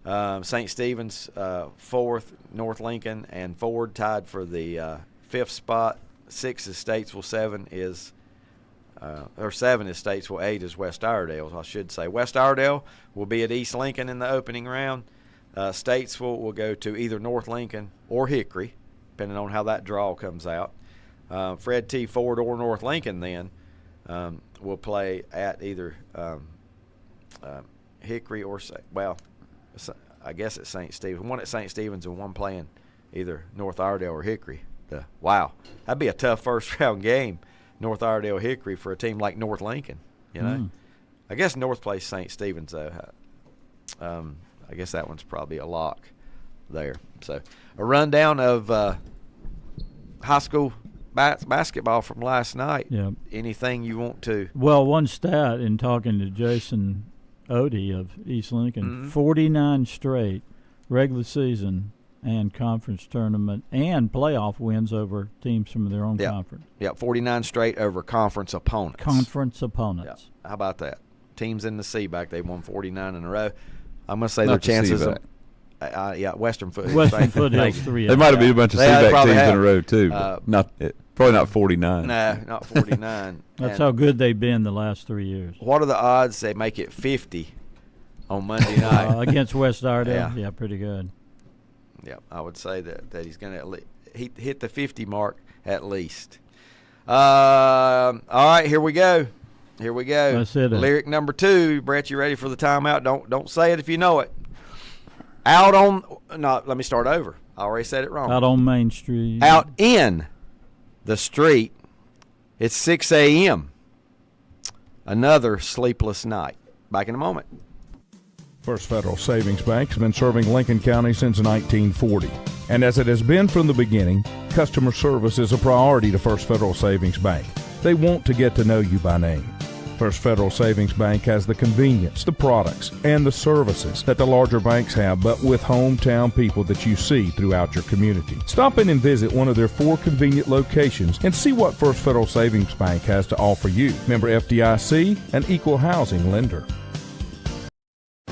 St. Stephen's 4th, North Lincoln and Ford tied for the 5th spot. 6 is Statesville, 7 is Statesville, 8 is West Iredale, I should say. West Iredale will be at East Lincoln in the opening round. Statesville will go to either North Lincoln or Hickory, depending on how that draw comes out. Fred T. Ford or North Lincoln then will play at either Hickory or, I guess it's St. Stephen's. One at St. Stephen's and one playing either North Iredale or Hickory. Wow, that'd be a tough first-round game, North Iredale Hickory, for a team like North Lincoln. I guess North plays St. Stephen's, though. I guess that one's probably a lock there. So a rundown of high school basketball from last night. Yeah. Anything you want to? Well, one stat in talking to Jason Odie of East Lincoln, 49 straight regular season and conference tournament and playoff wins over teams from their own conference. Yeah, 49 straight over conference opponents. Yep. How about that? Teams in the CBAC, they won 49 in a row. I'm going to say their chances of Western Foothills. Western Foothills 3. There might have been a bunch of CBAC teams in a row, too. Probably not 49. No, not 49. That's how good they've been the last 3 years. What are the odds they make it 50 on Monday night? Against West Iredale? Yeah, pretty good. Yeah, I would say that he's going to hit the 50 mark at least. All right, here we go. That's it. Lyric number 2. Brett, you ready for the timeout? Don't say it if you know it. Let me start over. I already said it wrong. Out on Main Street. Out in the street. It's 6 a.m. Another sleepless night. Back in a moment. First Federal Savings Bank has been serving Lincoln County since 1940. And as it has been from the beginning, customer service is a priority to First Federal Savings Bank. They want to get to know you by name. First Federal Savings Bank has the convenience, the products, and the services that the larger banks have, but with hometown people that you see throughout your community. Stop in and visit one of their 4 convenient locations and see what First Federal Savings Bank has to offer you. Member FDIC, an equal housing lender.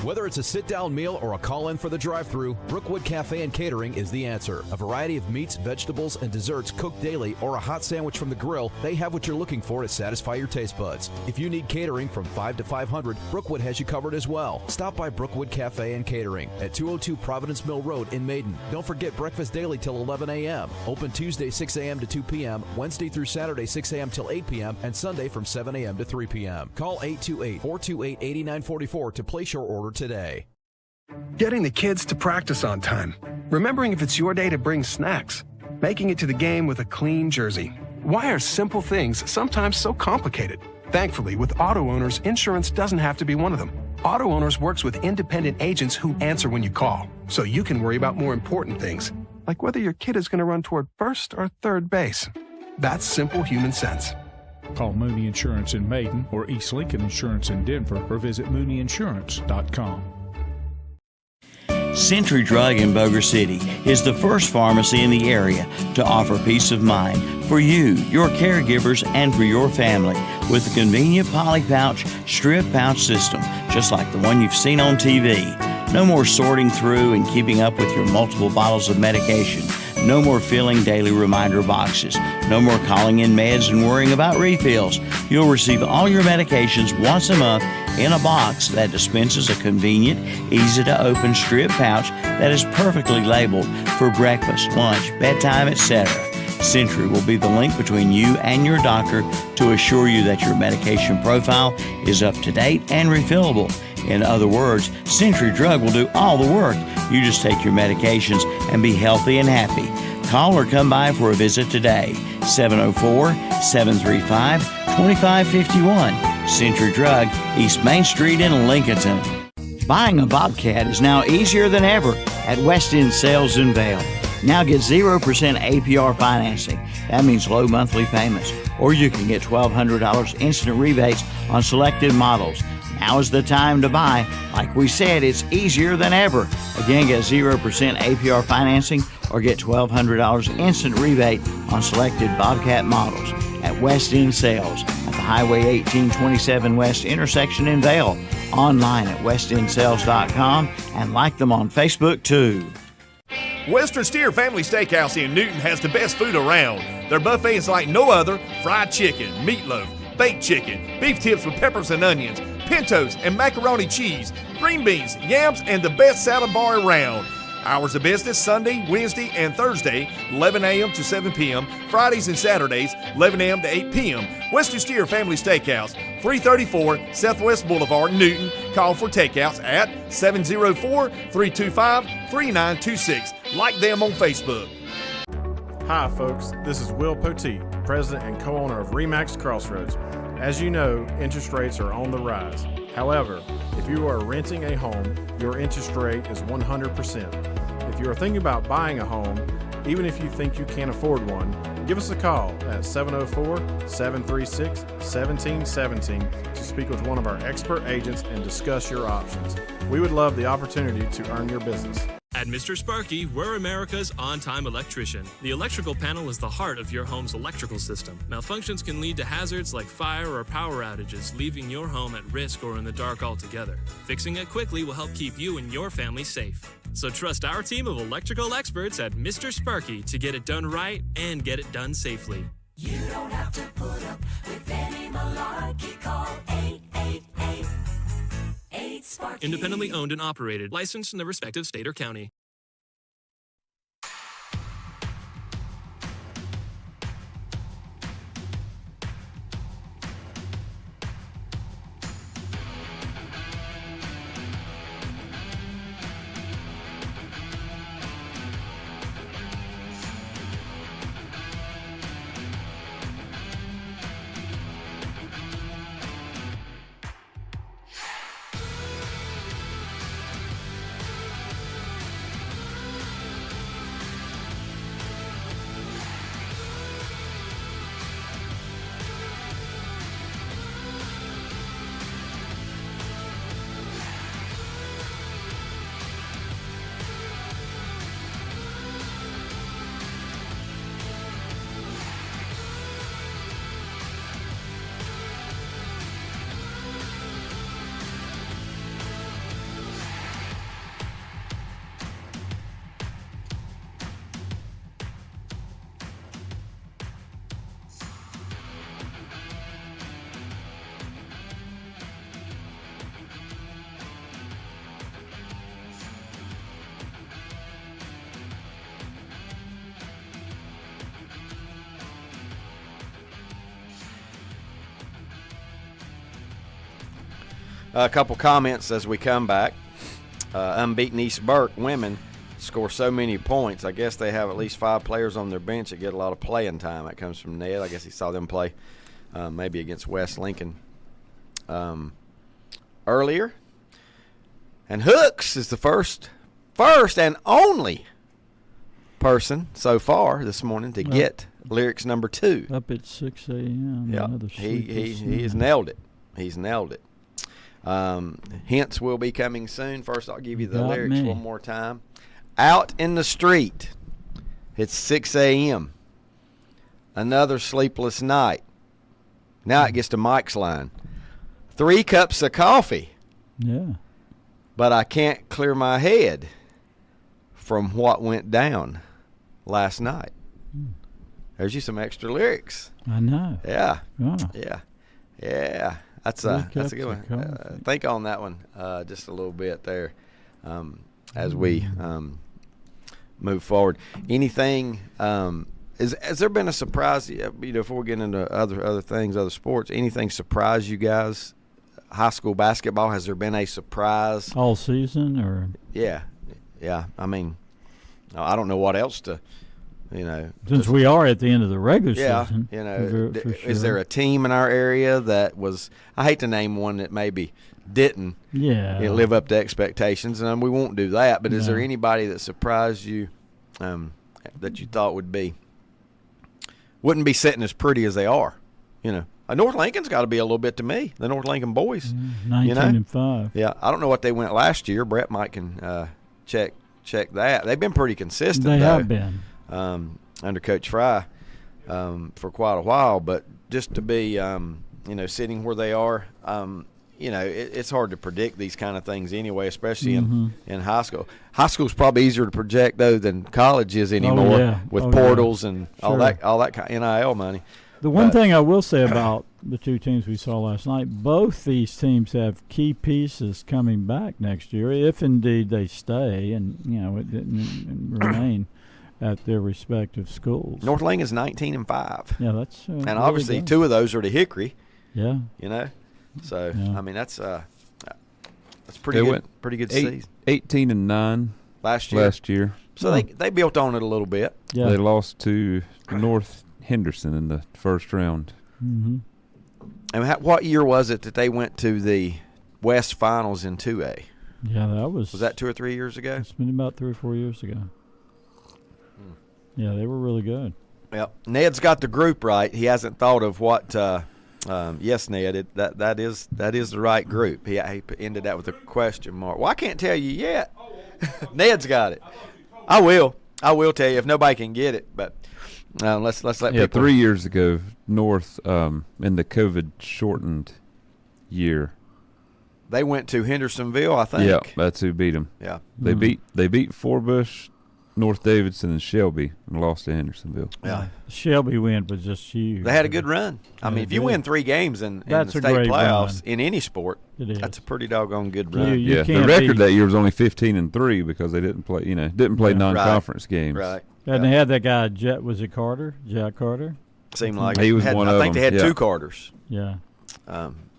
Whether it's a sit-down meal or a call-in for the drive-thru, Brookwood Cafe and Catering is the answer. A variety of meats, vegetables, and desserts cooked daily, or a hot sandwich from the grill, they have what you're looking for to satisfy your taste buds. If you need catering from 5 to 500, Brookwood has you covered as well. Stop by Brookwood Cafe and Catering at 202 Providence Mill Road in Maiden. Don't forget breakfast daily till 11 a.m. Open Tuesday 6 a.m. to 2 p.m., Wednesday through Saturday 6 a.m. till 8 p.m., and Sunday from 7 a.m. to 3 p.m. Call 828-428-8944 to place your order today. Getting the kids to practice on time. Remembering if it's your day to bring snacks. making it to the game with a clean jersey. Why are simple things sometimes so complicated? Thankfully, with auto owners, insurance doesn't have to be one of them. Auto Owners works with independent agents who answer when you call, so you can worry about more important things, like whether your kid is going to run toward first or third base. That's simple human sense. Call Mooney Insurance in Maiden or East Lincoln Insurance in Denver or visit MooneyInsurance.com. Century Drug in Boger City is the first pharmacy in the area to offer peace of mind for you, your caregivers, and for your family with a convenient poly pouch, strip pouch system, just like the one you've seen on TV. No more sorting through and keeping up with your multiple bottles of medication. No more filling daily reminder boxes. No more calling in meds and worrying about refills. You'll receive all your medications once a month in a box that dispenses a convenient, easy-to-open strip pouch that is perfectly labeled for breakfast, lunch, bedtime, etc. Century will be the link between you and your doctor to assure you that your medication profile is up to date and refillable. In other words, Century Drug will do all the work. You just take your medications and be healthy and happy. Call or come by for a visit today. 704-735-2551. Century Drug, East Main Street in Lincolnton. Buying a Bobcat is now easier than ever at West End Sales in Vale. Now get 0% APR financing. That means low monthly payments. Or you can get $1,200 instant rebates on selected models. Now is the time to buy. Like we said, it's easier than ever. Again, get 0% APR financing or get $1,200 instant rebate on selected Bobcat models at West End Sales at the Highway 1827 West intersection in Vale. Online at westendsales.com and like them on Facebook too. Western Steer Family Steakhouse in Newton has the best food around. Their buffet is like no other. Fried chicken, meatloaf, baked chicken, beef tips with peppers and onions, pintos and macaroni cheese, green beans, yams, and the best salad bar around. Hours of business Sunday, Wednesday, and Thursday, 11 a.m. to 7 p.m. Fridays and Saturdays, 11 a.m. to 8 p.m. Western Steer Family Steakhouse, 334 Southwest Boulevard, Newton. Call for takeouts at 704-325-3926. Like them on Facebook. Hi, folks. This is Will Poteet, president and co-owner of RE/MAX Crossroads. As you know, interest rates are on the rise. However, if you are renting a home, your interest rate is 100%. If you are thinking about buying a home, even if you think you can't afford one, give us a call at 704-736-1717 to speak with one of our expert agents and discuss your options. We would love the opportunity to earn your business. At Mr. Sparky, we're America's on-time electrician. The electrical panel is the heart of your home's electrical system. Malfunctions can lead to hazards like fire or power outages, leaving your home at risk or in the dark altogether. Fixing it quickly will help keep you and your family safe. So trust our team of electrical experts at Mr. Sparky to get it done right and get it done safely. You don't have to put up with any malarkey. Call 888-8-SPARKY. Independently owned and operated, licensed in the respective state or county. A couple comments as we come back. Unbeaten East Burke women score so many points. I guess they have at least 5 players on their bench that get a lot of playing time. That comes from Ned. I guess he saw them play maybe against West Lincoln earlier. And Hooks is the first and only person so far this morning to get lyrics number 2. Up at 6 a.m. Yeah, he has nailed it. He's nailed it. Hints will be coming soon. First, I'll give you the lyrics one more time. Out in the street, it's 6 a.m. Another sleepless night. Now it gets to Mike's line. 3 cups of coffee. Yeah. But I can't clear my head from what went down last night. There's you some extra lyrics. I know. Yeah. Oh. Yeah. That's a good one. Think on that one just a little bit there as we move forward. Anything? Has there been a surprise? Before we get into other things, other sports, anything surprise you guys? High school basketball, has there been a surprise all season? Or yeah. I mean, I don't know what else to. Since we are at the end of the regular season. Is there a team in our area that was, I hate to name one that maybe didn't live up to expectations, and we won't do that, but is there anybody that surprised you that you thought wouldn't be sitting as pretty as they are? North Lincoln's got to be a little bit to me, the North Lincoln boys. 19-5. Yeah, I don't know what they went last year. Brett Mike can check that. They've been pretty consistent. They have been. Under Coach Fry for quite a while, but just to be sitting where they are, it's hard to predict these kind of things anyway, especially in high school. High school's probably easier to project though than college is anymore with portals and all that kind of NIL money. The one thing I will say about the 2 teams we saw last night, both these teams have key pieces coming back next year, if indeed they stay and and remain at their respective schools. North Lincoln's 19-5. Yeah, that's and really obviously good. 2 of those are to Hickory. Yeah. So I mean that's pretty good. Pretty good season. 18-9 last year. So they built on it a little bit. Yeah. They lost to North Henderson in the first round. Mm-hmm. And what year was it that they went to the West Finals in 2A? Yeah, was that 2 or 3 years ago? It's been about 3 or 4 years ago. Yeah, they were really good. Yep. Ned's got the group right. He hasn't thought of what. Yes, Ned. That is the right group. He ended that with a question mark. Well, I can't tell you yet. Ned's got it. I will tell you if nobody can get it. But let's let people. 3 years ago, North in the COVID shortened year. They went to Hendersonville, I think. Yeah, that's who beat them. Yeah. They beat Forbush, North Davidson, and Shelby, and lost to Hendersonville. Yeah. Shelby win was just huge. They had a good run. I mean, if you win 3 games in the state playoffs in any sport, that's a pretty doggone good run. The record that year was only 15-3 because they didn't play. Didn't play non-conference games. Right. And they had that guy. Was it Carter? Jack Carter. Seemed like he was one of them. I think they had 2 Carters. Yeah.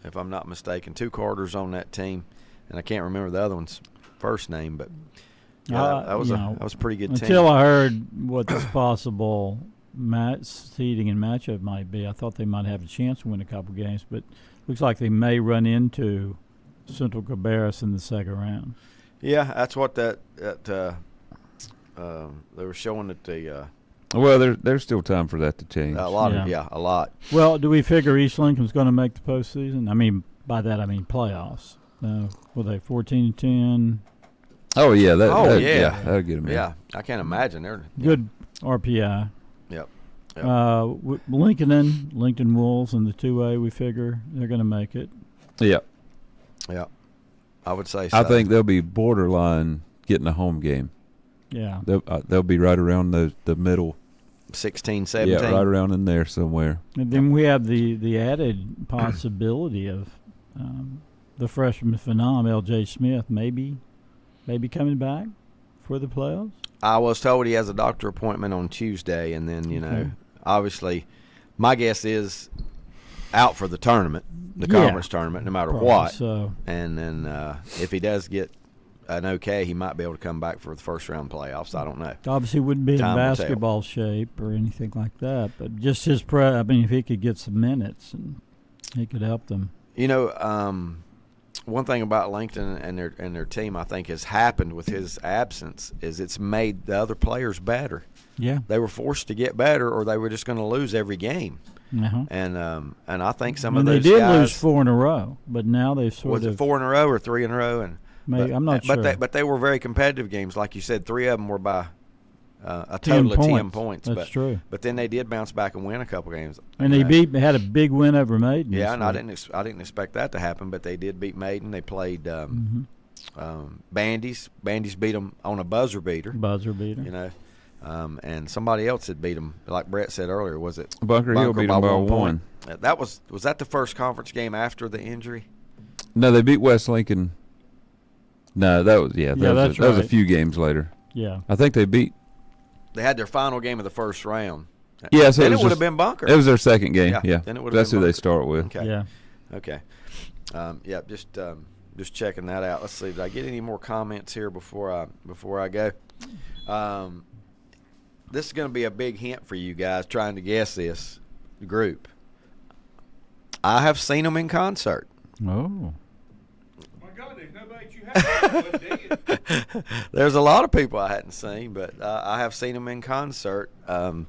If I'm not mistaken, 2 Carters on that team, and I can't remember the other one's first name, but that was a pretty good team. Until I heard what the possible seeding and matchup might be, I thought they might have a chance to win a couple games, but looks like they may run into Central Cabarrus in the second round. Yeah, that's what they were showing at the. Well, there's still time for that to change. A lot. Well, do we figure East Lincoln's going to make the postseason? I mean, by that I mean playoffs. Were they 14-10? Oh yeah, that'll get them in. Yeah, I can't imagine they're good RPI. Yep. Lincoln Wolves in the 2A, we figure they're going to make it. Yeah. Yeah, I would say so. I think they'll be borderline getting a home game. Yeah. They'll be right around the middle. 16, 17. Yeah, right around in there somewhere. And then we have the added possibility of the freshman phenom, L.J. Smith, maybe coming back for the playoffs. I was told he has a doctor appointment on Tuesday, and then, obviously my guess is out for the tournament, the conference tournament, no matter what. So. And then if he does get an okay, he might be able to come back for the first round playoffs. I don't know. Obviously, wouldn't be in Time will tell. basketball shape or anything like that, but just his I mean, if he could get some minutes, and he could help them. You know, one thing about Langton and their team, I think, has happened with his absence is it's made the other players better. Yeah. They were forced to get better, or they were just going to lose every game. Uh-huh. And I think some And of those they did guys, lose 4 in a row, but now they've sort was of it 4 in a row or 3 in a row? And Maybe, I'm not sure. But they were very competitive games, like you said. 3 of them were by a total of 10 points. That's true. But then they did bounce back and win a couple games. And they had a big win over Maiden. Yeah, and I week. didn't expect that to happen, but they did beat Maiden. They played Bandy's. Bandy's beat them on a buzzer beater. You know, and somebody else had beat them, like Brett said earlier. Was it Bunker Hill beat them by 1? That was that the first conference game after the injury? No, they beat West Lincoln. No, that was that was a few games later. Yeah, I think they beat. They had their final game of the first round. Yeah, so then it would have been Bunker. It was their second game. Yeah, then it would have that's been who Bunker. they start with. Okay. Yeah. Okay. Just checking that out. Let's see. Did I get any more comments here before I go? This is going to be a big hint for you guys trying to guess this group. I have seen them in concert. Oh. There's a lot of people I hadn't seen, but I have seen them in concert. How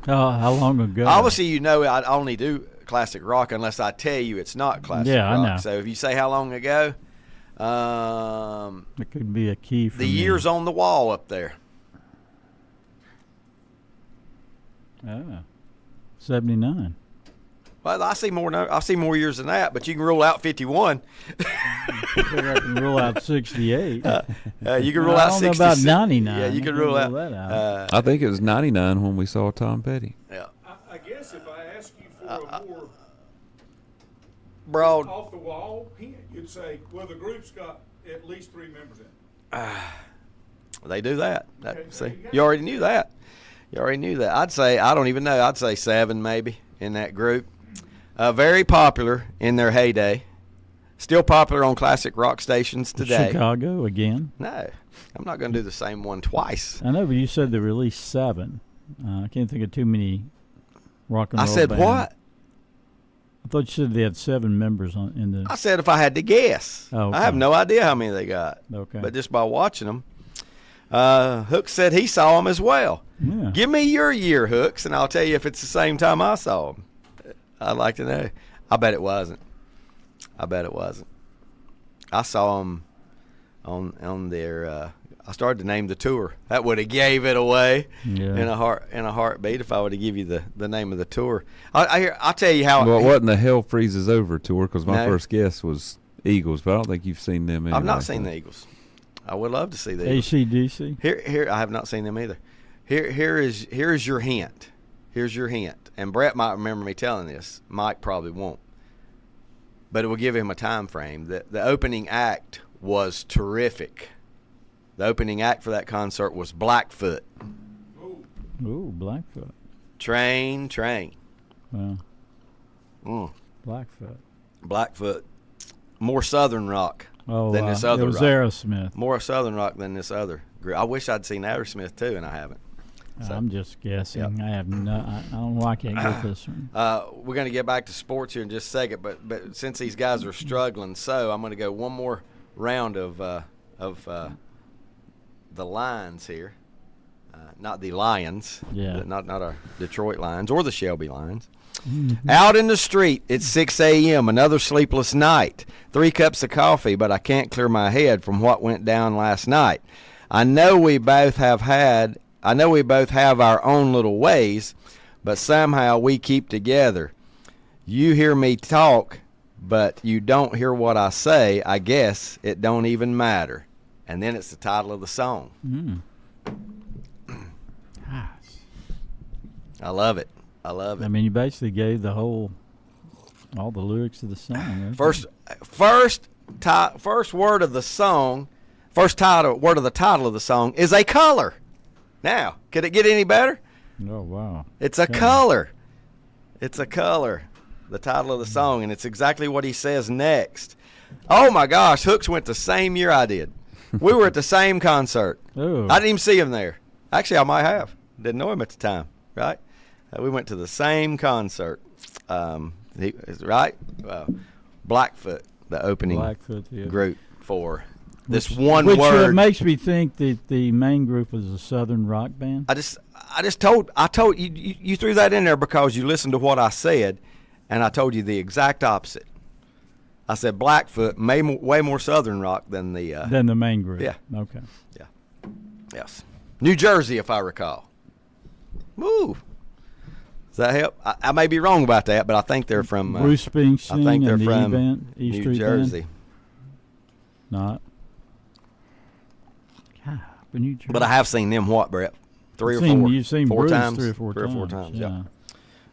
long ago? Obviously, you know I only do classic rock unless I tell you it's not classic rock. I know. So if you say how long ago, it could be a key for the me. years on the wall up there. 79. Well, I see more years than that, but you can rule out 51. I can rule out 68. You can rule I out don't know 66. about 99. Yeah, you can rule out that out. I think it was 99 when we saw Tom Petty. Yeah. I guess if I ask you for a more broad off the wall hint, you'd say, well, the group's got at least 3 members in it. They do that. See, you already knew that. I'd say, I don't even know. I'd say 7 maybe in that group. Very popular in their heyday. Still popular on classic rock stations today. Chicago again? No, I'm not going to do the same one twice. I know, but you said they released 7. I can't think of too many rock and roll I said bands. what? I thought you said they had 7 members in the. I said if I had to guess. Oh, okay. I have no idea how many they got. Okay. But just by watching them. Hooks said he saw them as well. Yeah. Give me your year, Hooks, and I'll tell you if it's the same time I saw them. I'd like to know. I bet it wasn't. I saw them on their. I started to name the tour. That would have gave it away in a heartbeat if I would have give you the name of the tour. I'll tell you how. Well, it wasn't the Hell Freezes Over tour because my No. first guess was Eagles, but I don't think you've seen them. I've not anyway. seen the Eagles. I would love to see the Eagles. AC/DC? Here, I have not seen them either. Here is your hint. Here's your hint. And Brett might remember me telling this. Mike probably won't. But it will give him a time frame. The opening act was terrific. The opening act for that concert was Blackfoot. Ooh, Blackfoot. Train. Wow. Blackfoot. More Southern rock than this other it was rock. Aerosmith. More Southern rock than this other group. I wish I'd seen Aerosmith too, and I haven't. So, I'm just guessing. Yep. I have no. I don't know why I can't get this one. We're going to get back to sports here in just a second, but since these guys are struggling, I'm going to go one more round of the Lions here, not the Lions, not our Detroit Lions or the Shelby Lions. Mm-hmm. Out in the street, it's 6 a.m., another sleepless night. 3 cups of coffee, but I can't clear my head from what went down last night. I know we both have our own little ways, but somehow we keep together. You hear me talk, but you don't hear what I say. I guess it don't even matter. And then it's the title of the song. Gosh. I love it. I mean, you basically gave all the lyrics of the song. First word of the song, word of the title of the song is a color. Now, could it get any better? Oh, wow. It's a color. It's a color, the title of the song, and it's exactly what he says next. Oh, my gosh, Hooks went the same year I did. We were at the same concert. Oh. I didn't even see him there. Actually, I might have. Didn't know him at the time, right? We went to the same concert. Right? Blackfoot, the opening Blackfoot, yeah. group for this one which word. makes me think that the main group was a Southern rock band. I told you, you threw that in there because you listened to what I said, and I told you the exact opposite. I said Blackfoot, way more Southern rock than the main group. Yeah. Okay. Yeah. Yes. New Jersey, if I recall. Woo. Does that help? I may be wrong about that, but I think they're from Bruce Springsteen. I think they're and the from E-Band, E New Street Jersey. Band? Not. God, but New Jersey. But I have seen them what, Brett? You've seen four Bruce times? 3 or 4 Three or times. four times, Yeah.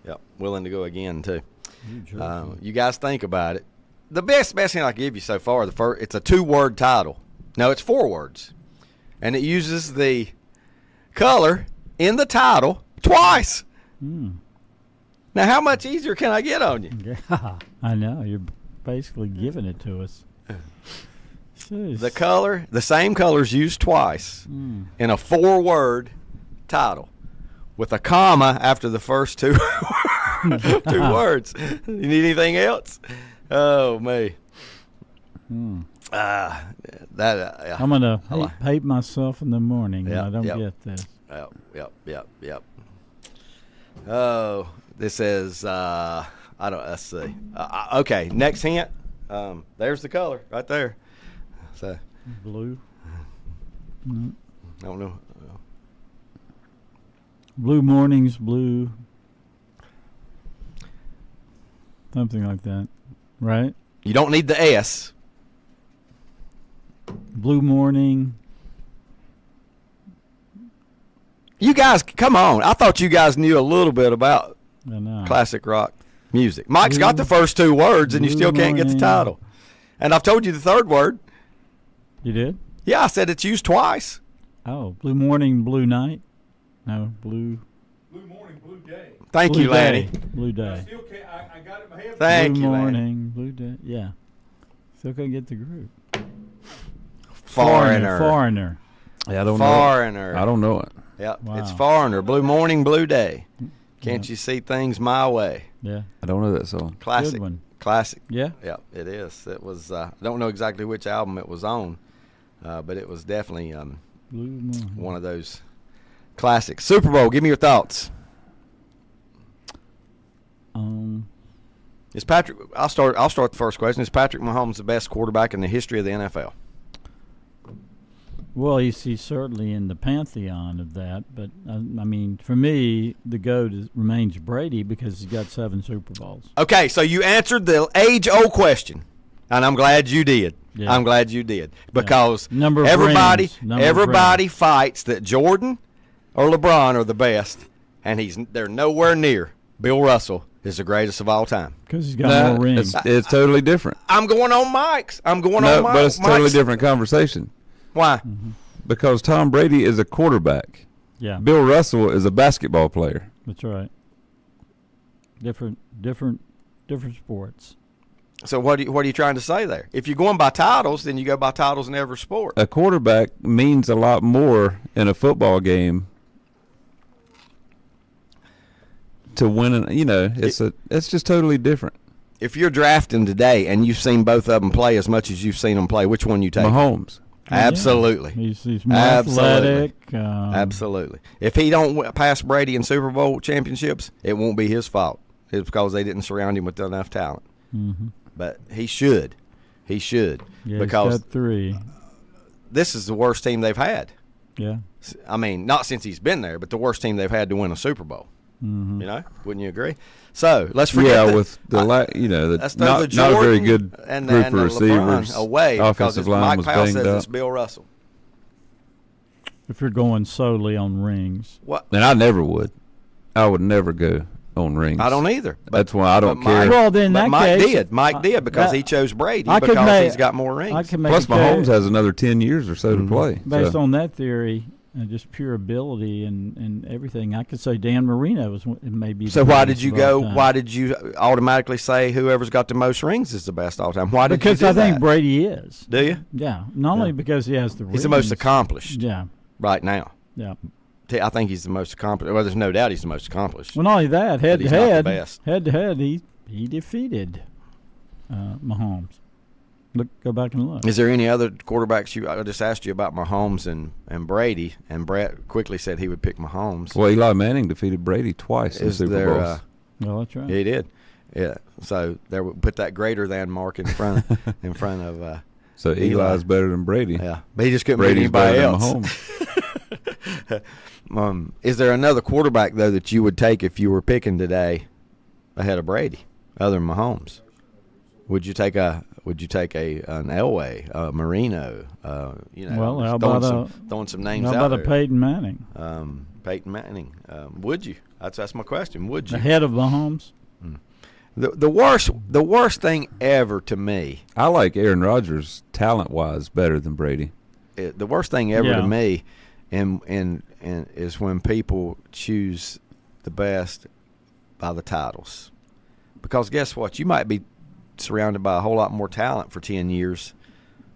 Yep. Willing to go again, too. New Jersey. You guys think about it. The best thing I can give you so far, it's a 2-word title. No, it's 4 words. And it uses the color in the title twice. Now, how much easier can I get on you? Yeah, I know. You're basically giving it to us. Jeez. The same color's used twice in a 4-word title with a comma after the first 2 words. You need anything else? Oh, me. I'm I'm going to hate myself in the morning when I don't get this. Yep. Oh, this is, let's see. Okay, next hint. There's the color right there. So Blue. I don't know. Blue mornings, blue. Something like that. Right? You don't need the S. Blue morning. You guys, come on. I thought you guys knew a little bit about I know. classic rock music. Mike's got the first 2 words, and you still can't get the title. And I've told you the 3rd word. You did? Yeah, I said it's used twice. Oh, blue morning, blue night? No, blue. Blue morning, blue day. Thank Blue you, Lanny. day. Blue day. Still can't. I got it in my head. Thank blue you, Lanny. morning, blue day. Yeah. Still couldn't get the group. Foreigner. Foreigner. Yeah, I don't know. Foreigner. I don't know it. Yep, Wow. it's Foreigner. Blue morning, blue day. Can't you see things my way? Yeah. I don't know that song. Classic. Good one. Classic. Yeah. Yep, it is. It was. I don't know exactly which album it was on, but it was definitely Blue morning. one of those classics. Super Bowl. Give me your thoughts. Is Patrick? I'll start the first question. Is Patrick Mahomes the best quarterback in the history of the NFL? Well, he's certainly in the pantheon of that, but I mean, for me, the GOAT remains Brady because he's got 7 Super Bowls. Okay, so you answered the age-old question, and I'm glad you did. Yeah. I'm glad you did because Number of everybody rings. Number of everybody rings. fights that Jordan or LeBron are the best, and they're nowhere near. Bill Russell is the greatest of all time. Because he's got more rings. It's totally different. I'm going on Mike's. I'm going No, on Mike's. but it's a totally different conversation Why? because Tom Brady is a quarterback. Yeah, Bill Russell is a basketball player. that's right. Different sports. So what are you trying to say there? If you're going by titles, then you go by titles in every sport. A quarterback means a lot more in a football game to win. It's just totally different. If you're drafting today and you've seen both of them play as much as you've seen them play, which one you take? Mahomes. Absolutely. Yeah. He's more Absolutely. athletic. Absolutely. If he don't pass Brady in Super Bowl championships, it won't be his fault. It's because they didn't surround him with enough talent. Mm-hmm. But he should. He should. Yeah, because he's got 3. this is the worst team they've had. Yeah. I mean, not since he's been there, but the worst team they've had to win a Super Bowl. Mm-hmm. You know? Wouldn't you agree? So let's forget. with the let's throw not the a very Jordan good and group and of the receivers. LeBron away because Offensive it's line Mike was Powell banged says up. it's Bill Russell. If you're going solely on rings. What? And I never would. I would never go on rings. I don't either. But, That's why I don't but Mike- care. Well, then in but that Mike case, did. Mike did because he chose Brady I could because make- he's got more rings. I can make Plus, a case, Mahomes has another 10 years or so to play. based so. on that theory. just pure ability and everything. I could say Dan Marino is maybe. So why did you go? Why did you automatically say whoever's got the most rings is the best all time? Why did because you do I think that? Brady is. Do you? Yeah, not only because he has the rings. He's the most accomplished. Yeah. Right now. Yeah. I think he's the most accomplished. Well, there's no doubt he's the most accomplished. Well, not only that, head to he's not the head, best. he defeated Mahomes. Go back and look. Is there any other quarterbacks? I just asked you about Mahomes and Brady, and Brett quickly said he would pick Mahomes. Well, Eli Manning defeated Brady twice in Super Bowls. Well, that's right. Yeah, he did. Yeah. So there, put that greater than mark in front of. So Eli's better than Brady. Yeah, but he just couldn't Brady's beat anybody better else. Than Mahomes. Is there another quarterback though that you would take if you were picking today ahead of Brady, other than Mahomes? Would you take an Elway, a Marino? Well, how about throwing some names out? How about a Peyton Manning? Peyton Manning. Would you? That's my question. Would you? Ahead of Mahomes? The worst thing ever to me. I like Aaron Rodgers talent-wise better than Brady. The worst thing ever to me, and is when people choose the best by the titles, because guess what? You might be surrounded by a whole lot more talent for 10 years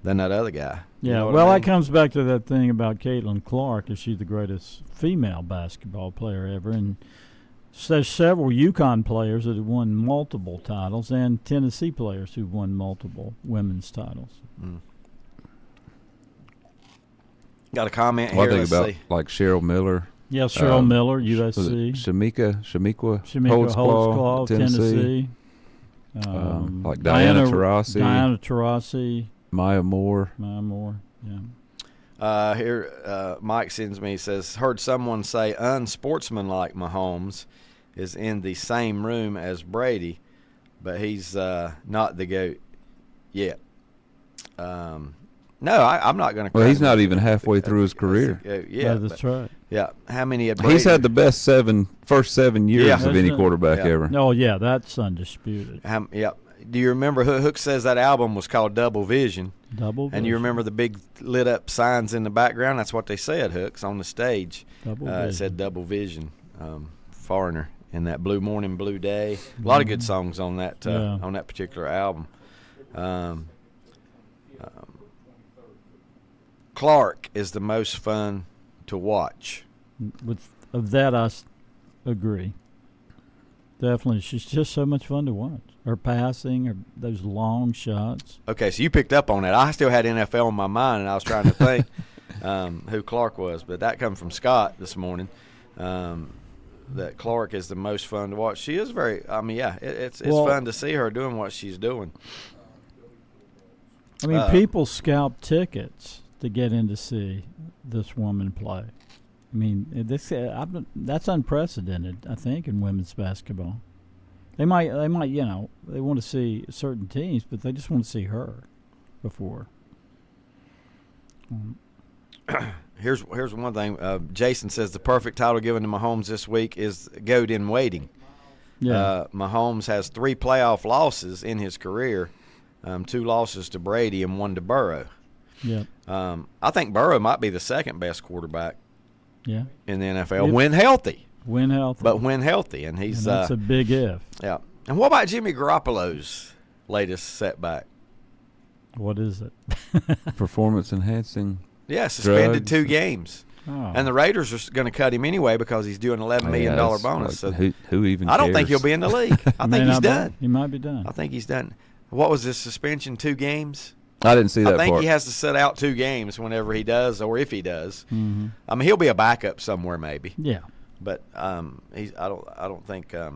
than that other guy. Yeah, you know well, I mean? that comes back to that thing about Caitlin Clark. Is she the greatest female basketball player ever? And there's several UConn players that have won multiple titles, and Tennessee players who've won multiple women's titles. Got a comment Well, here. I think Let's about see. like Cheryl Miller. Yeah, Cheryl Miller, USC. Shamika Holtzclaw, Tennessee. Like Diana Taurasi. Maya Moore. Yeah. Here, Mike sends me, says, heard someone say unsportsmanlike Mahomes is in the same room as Brady, but he's not the GOAT yet. No, I'm not going to. Well, he's not even halfway through his career. Yeah, that's right. Yeah, how many had Brady? He's had the best first 7 years of any quarterback ever. Oh, yeah, that's undisputed. Do you remember Hook says that album was called Double Vision? Double Vision. And you remember the big lit up signs in the background? That's what they said, Hooks, on the stage. It said Double Vision. Foreigner in that Blue Morning, Blue Day. A lot of good songs on that particular album. Clark is the most fun to watch. Of that, I agree. Definitely. She's just so much fun to watch. Her passing, or those long shots. Okay, so you picked up on that. I still had NFL in my mind, and I was trying to think who Clark was. But that comes from Scott this morning, that Clark is the most fun to watch. She is it's fun to see her doing what she's doing. I mean, people scalp tickets to get in to see this woman play. I mean, that's unprecedented, I think, in women's basketball. They might, they want to see certain teams, but they just want to see her before. Here's one thing. Jason says the perfect title given to Mahomes this week is GOAT in waiting. Yeah. Mahomes has 3 playoff losses in his career, 2 losses to Brady and 1 to Burrow. Yeah. I think Burrow might be the second best quarterback. Yeah. In the NFL, when healthy. But when healthy, and he's that's a big if. Yeah. And what about Jimmy Garoppolo's latest setback? What is it? Performance enhancing. Yeah, suspended drugs. 2 games. Oh. And the Raiders are going to cut him anyway because he's doing $11 million bonus. Like, so who even I don't cares? think he'll be in the league. I think he's done. He might be done. I think he's done. What was this suspension? 2 games? I didn't see that I think part. he has to sit out 2 games whenever he does, or if he does. Mm-hmm. I mean, he'll be a backup somewhere maybe. Yeah. But I don't think a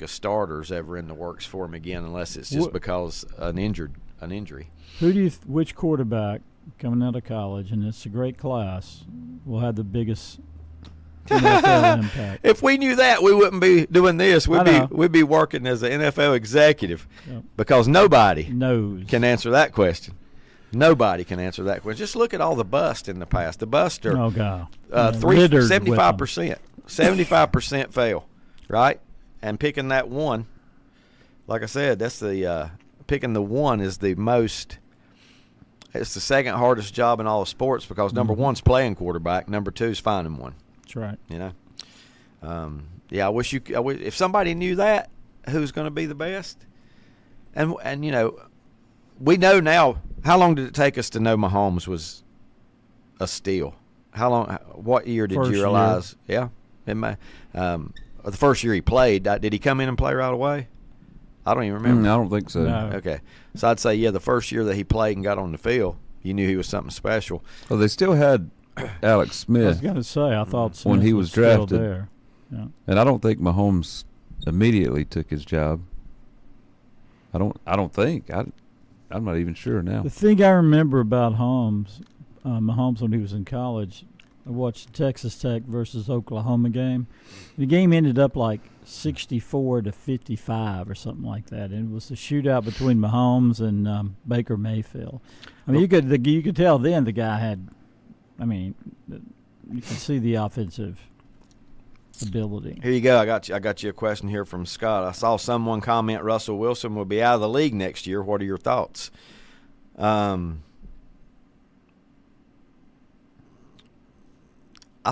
starter's ever in the works for him again, unless it's just because an injury. Which quarterback coming out of college, and it's a great class, will have the biggest NFL impact? If we knew that, we wouldn't be doing this. We'd be working as an NFL executive, because nobody can answer that question. Nobody can answer that question. Just look at all the busts in the past. The busts are 75%. 75% fail, right? And picking that one, like I said, that's the picking the one is the most it's the second hardest job in all of sports because number one's playing quarterback, number two's finding one. That's right. You know, yeah. I wish if somebody knew that, who's going to be the best, and you know, we know now. How long did it take us to know Mahomes was a steal? How long? What year did you realize? Yeah, the first year he played. Did he come in and play right away? I don't even remember. I don't think so. No. Okay, so I'd say the first year that he played and got on the field, you knew he was something special. Well, they still had Alex I Smith was going to say, I thought Smith when he was still drafted. there. Yeah. And I don't think Mahomes immediately took his job. I don't think. I'm not even sure now. The thing I remember about Mahomes when he was in college, I watched the Texas Tech versus Oklahoma game. The game ended up like 64-55 or something like that, and it was a shootout between Mahomes and Baker Mayfield. I mean, you could tell then the guy had. I mean, you could see the offensive ability. Here you go. I got you a question here from Scott. I saw someone comment Russell Wilson will be out of the league next year. What are your thoughts? I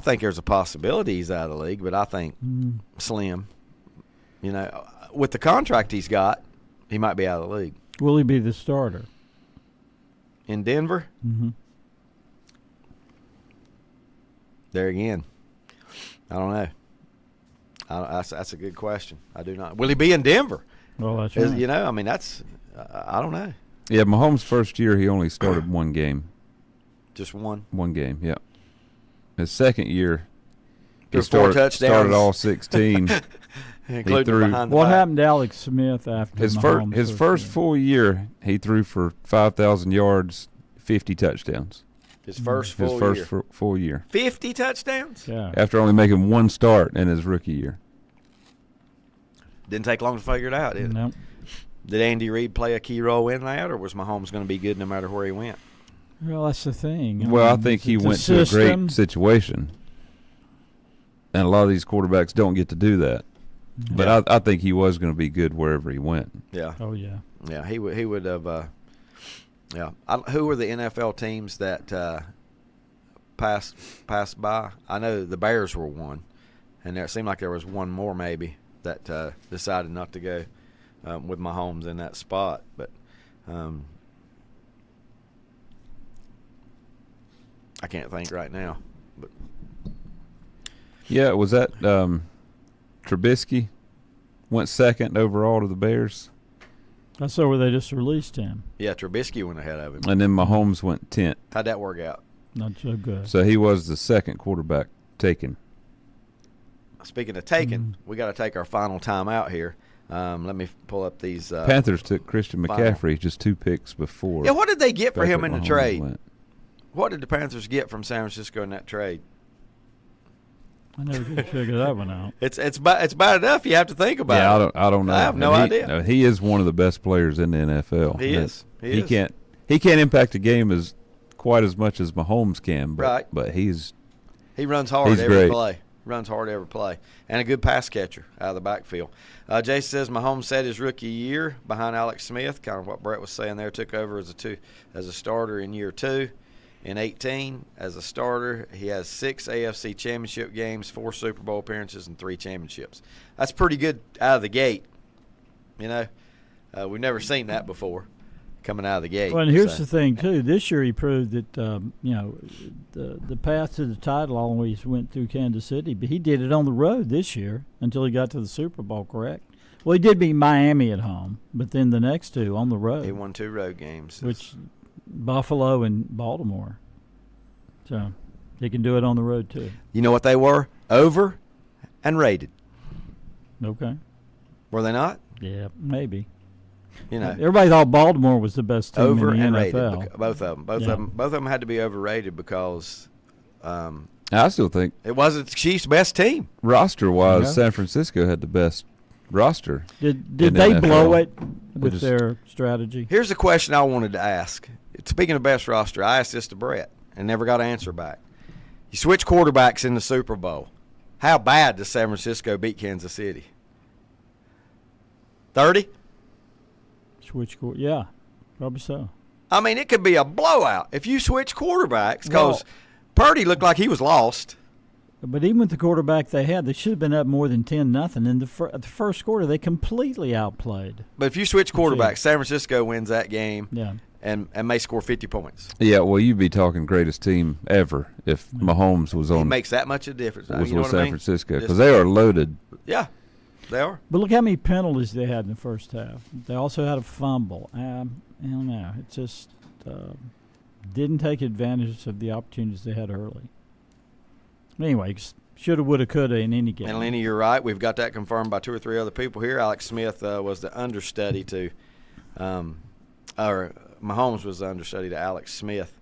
think there's a possibility he's out of the league, but I think slim. You know, with the contract he's got, he might be out of the league. Will he be the starter In Denver? Mm-hmm. There again. I don't know. That's a good question. I do not. Will he be in Denver? Well, that's right. You know, I mean, that's I don't know. Yeah, Mahomes' first year, he only started one game. Just one? One game, yeah. His second year, Threw 4 touchdowns. Started all 16. Including behind the What back. happened to Alex Smith after His first full year, he threw for 5,000 yards, 50 touchdowns. His first full year. 50 touchdowns? Yeah. After only making one start in his rookie year. Didn't take long to figure it out, did it? Nope. Did Andy Reid play a key role in that, or was Mahomes going to be good no matter where he went? Well, that's the thing. Well, I think he went to a great situation. And a lot of these quarterbacks don't get to do that. But I think he was going to be good wherever he went. Yeah. Oh, yeah. Yeah, he would have yeah. Who were the NFL teams that passed by? I know the Bears were one, and it seemed like there was one more maybe that decided not to go with Mahomes in that spot. But I can't think right now. But yeah, was that Trubisky went second overall to the Bears? I saw where they just released him. yeah, Trubisky went ahead of him. And then Mahomes went 10th. How'd that work out? Not so good. So he was the second quarterback taken. Speaking of taking, we got to take our final time out here. Let me pull up these. Panthers took Christian final. McCaffrey just 2 picks before. Yeah, what did they get for him in the Mahomes trade? went. What did the Panthers get from San Francisco in that trade? I never could figure that one out. It's bad enough. You have to think about Yeah, it. I don't know. I have no idea. No, he is one of the best players in the NFL. He is. He is. He can't impact a game quite as much as Mahomes can. But, Right. But He runs hard He's every great. play. Runs hard every play. And a good pass catcher out of the backfield. Jason says Mahomes said his rookie year behind Alex Smith, kind of what Brett was saying there, took over as a starter in year 2. In 18, as a starter, he has 6 AFC championship games, 4 Super Bowl appearances, and 3 championships. That's pretty good out of the gate. You know, we've never seen that before coming out of the gate. Well, and here's the thing, too. This year he proved that, the path to the title always went through Kansas City, but he did it on the road this year until he got to the Super Bowl, correct? Well, he did beat Miami at home, but then the next 2 on the road. He won 2 road games. Which Buffalo and Baltimore. So he can do it on the road, too. You know what they were? Over and rated. Okay. Were they not? Yeah, maybe. You know, Everybody thought Baltimore was the best team over in the and NFL. rated. Both of them. Both of them had to be overrated because I still think it wasn't the Chiefs' best team. roster-wise, Yeah. San Francisco had the best roster. Did in the they NFL. blow it with just- their strategy? Here's the question I wanted to ask. Speaking of best roster, I asked this to Brett and never got an answer back. You switch quarterbacks in the Super Bowl. How bad does San Francisco beat Kansas City? 30? Yeah, probably so. I mean, it could be a blowout if you switch quarterbacks because Purdy looked like he was lost. But even with the quarterback they had, they should have been up more than 10-0. In the first quarter, they completely outplayed. But if you switch quarterbacks, San Francisco wins that game. Yeah. And may score 50 points. Yeah, well, you'd be talking greatest team ever if Mahomes was on. It makes that much of a difference. Was you know with what I San mean? Francisco because they are loaded. Yeah, they are. But look how many penalties they had in the first half. They also had a fumble. I don't know. It just didn't take advantage of the opportunities they had early. Anyway, shoulda, woulda, coulda in any game. And Lenny, you're right. We've got that confirmed by 2 or 3 other people here. Alex Smith was the understudy to, or Mahomes was the understudy to Alex Smith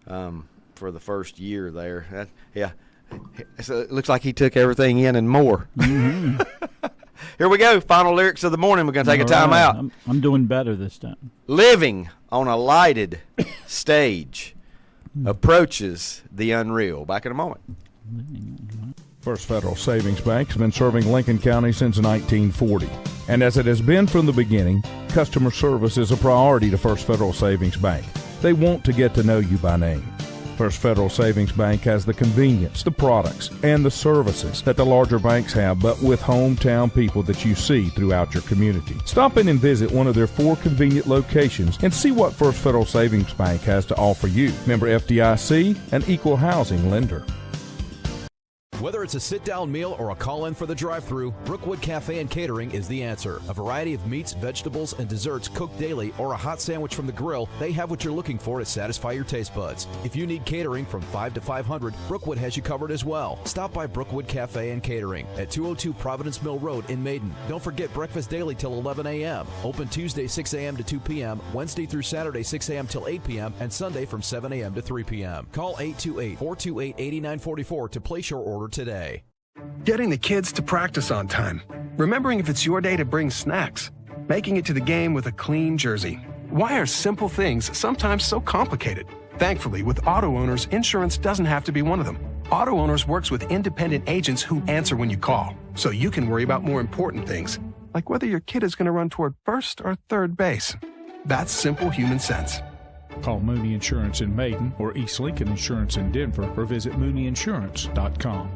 for the first year there. So it looks like he took everything in and more. Mm-hmm. Here we go. Final lyrics of the morning. We're going to take a time out. I'm doing better this time. Living on a lighted stage approaches the unreal. Back in a moment. First Federal Savings Bank has been serving Lincoln County since 1940. And as it has been from the beginning, customer service is a priority to First Federal Savings Bank. They want to get to know you by name. First Federal Savings Bank has the convenience, the products, and the services that the larger banks have, but with hometown people that you see throughout your community. Stop in and visit one of their 4 convenient locations and see what First Federal Savings Bank has to offer you. Member FDIC, an equal housing lender. Whether it's a sit-down meal or a call-in for the drive-thru, Brookwood Cafe and Catering is the answer. A variety of meats, vegetables, and desserts cooked daily or a hot sandwich from the grill, they have what you're looking for to satisfy your taste buds. If you need catering from 5 to 500, Brookwood has you covered as well. Stop by Brookwood Cafe and Catering at 202 Providence Mill Road in Maiden. Don't forget breakfast daily till 11 a.m. Open Tuesday 6 a.m. to 2 p.m., Wednesday through Saturday 6 a.m. till 8 p.m., and Sunday from 7 a.m. to 3 p.m. Call 828-428-8944 to place your order today. Getting the kids to practice on time. Remembering if it's your day to bring snacks. Making it to the game with a clean jersey. Why are simple things sometimes so complicated? Thankfully, with auto owners, insurance doesn't have to be one of them. Auto Owners works with independent agents who answer when you call, so you can worry about more important things, like whether your kid is going to run toward first or third base. That's simple human sense. Call Mooney Insurance in Maiden or East Lincoln Insurance in Denver or visit MooneyInsurance.com.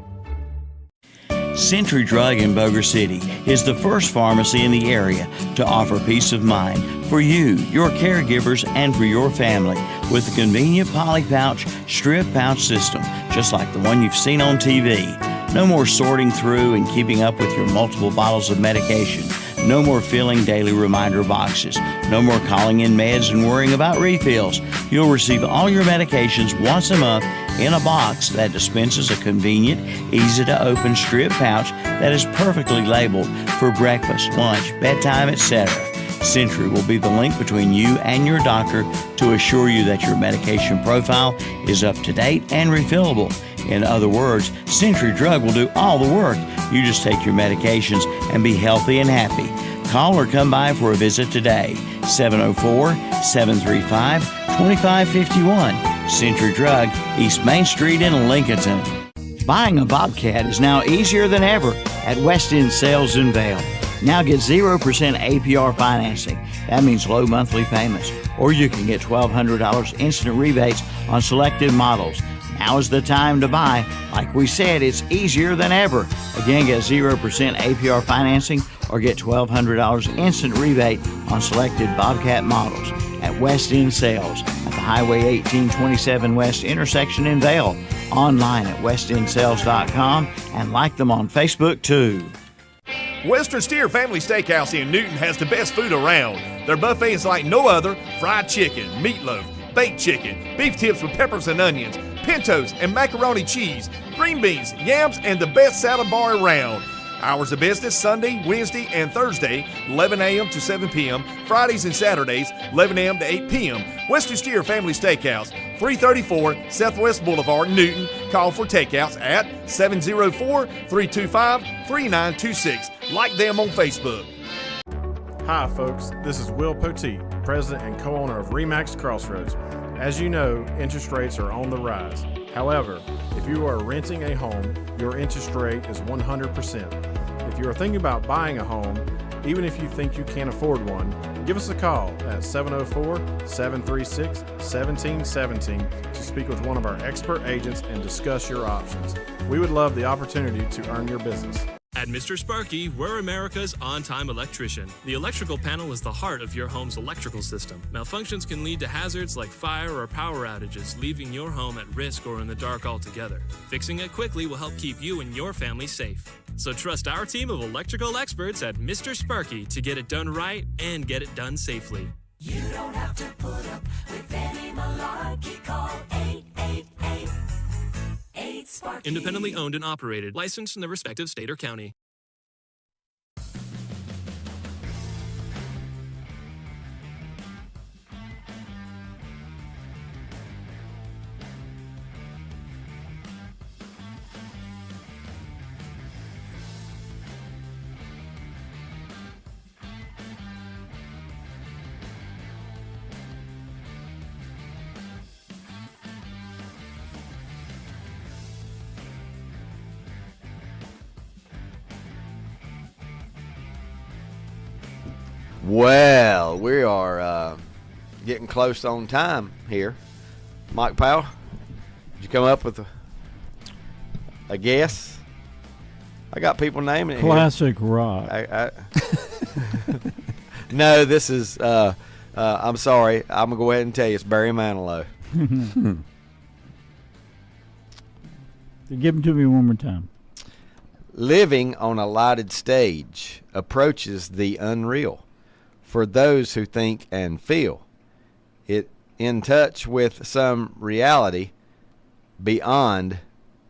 Century Drug in Boger City is the first pharmacy in the area to offer peace of mind for you, your caregivers, and for your family with a convenient poly pouch, strip pouch system, just like the one you've seen on TV. No more sorting through and keeping up with your multiple bottles of medication. No more filling daily reminder boxes. No more calling in meds and worrying about refills. You'll receive all your medications once a month in a box that dispenses a convenient, easy-to-open strip pouch that is perfectly labeled for breakfast, lunch, bedtime, etc. Century will be the link between you and your doctor to assure you that your medication profile is up to date and refillable. In other words, Century Drug will do all the work. You just take your medications and be healthy and happy. Call or come by for a visit today. 704-735-2551. Century Drug, East Main Street in Lincolnton. Buying a Bobcat is now easier than ever at West End Sales in Vale. Now get 0% APR financing. That means low monthly payments. Or you can get $1,200 instant rebates on selected models. Now is the time to buy. Like we said, it's easier than ever. Again, get 0% APR financing or get $1,200 instant rebate on selected Bobcat models at West End Sales at the Highway 1827 West intersection in Vale. Online at westendsales.com and like them on Facebook too. Western Steer Family Steakhouse in Newton has the best food around. Their buffet is like no other. Fried chicken, meatloaf, baked chicken, beef tips with peppers and onions, pintos and macaroni cheese, green beans, yams, and the best salad bar around. Hours of business Sunday, Wednesday, and Thursday, 11 a.m. to 7 p.m. Fridays and Saturdays, 11 a.m. to 8 p.m. Western Steer Family Steakhouse, 334 Southwest Boulevard, Newton. Call for takeouts at 704-325-3926. Like them on Facebook. Hi, folks. This is Will Poteet, president and co-owner of RE/MAX Crossroads. As you know, interest rates are on the rise. However, if you are renting a home, your interest rate is 100%. If you are thinking about buying a home, even if you think you can't afford one, Give us a call at 704-736-1717 to speak with one of our expert agents and discuss your options. We would love the opportunity to earn your business. At Mr. Sparky, we're America's on-time electrician. The electrical panel is the heart of your home's electrical system. Malfunctions can lead to hazards like fire or power outages, leaving your home at risk or in the dark altogether. Fixing it quickly will help keep you and your family safe. So trust our team of electrical experts at Mr. Sparky to get it done right and get it done safely. You don't have to put up with any malarkey. Call 888-8-SPARKY. Independently owned and operated, licensed in the respective state or county. Well, we are getting close on time here. Mike Powell, did you come up with a guess? I got people naming it Classic rock. No, this is, I'm sorry. I'm going to go ahead and tell you it's Barry Manilow. Give them to me one more time. Living on a lighted stage approaches the unreal. For those who think and feel it, in touch with some reality beyond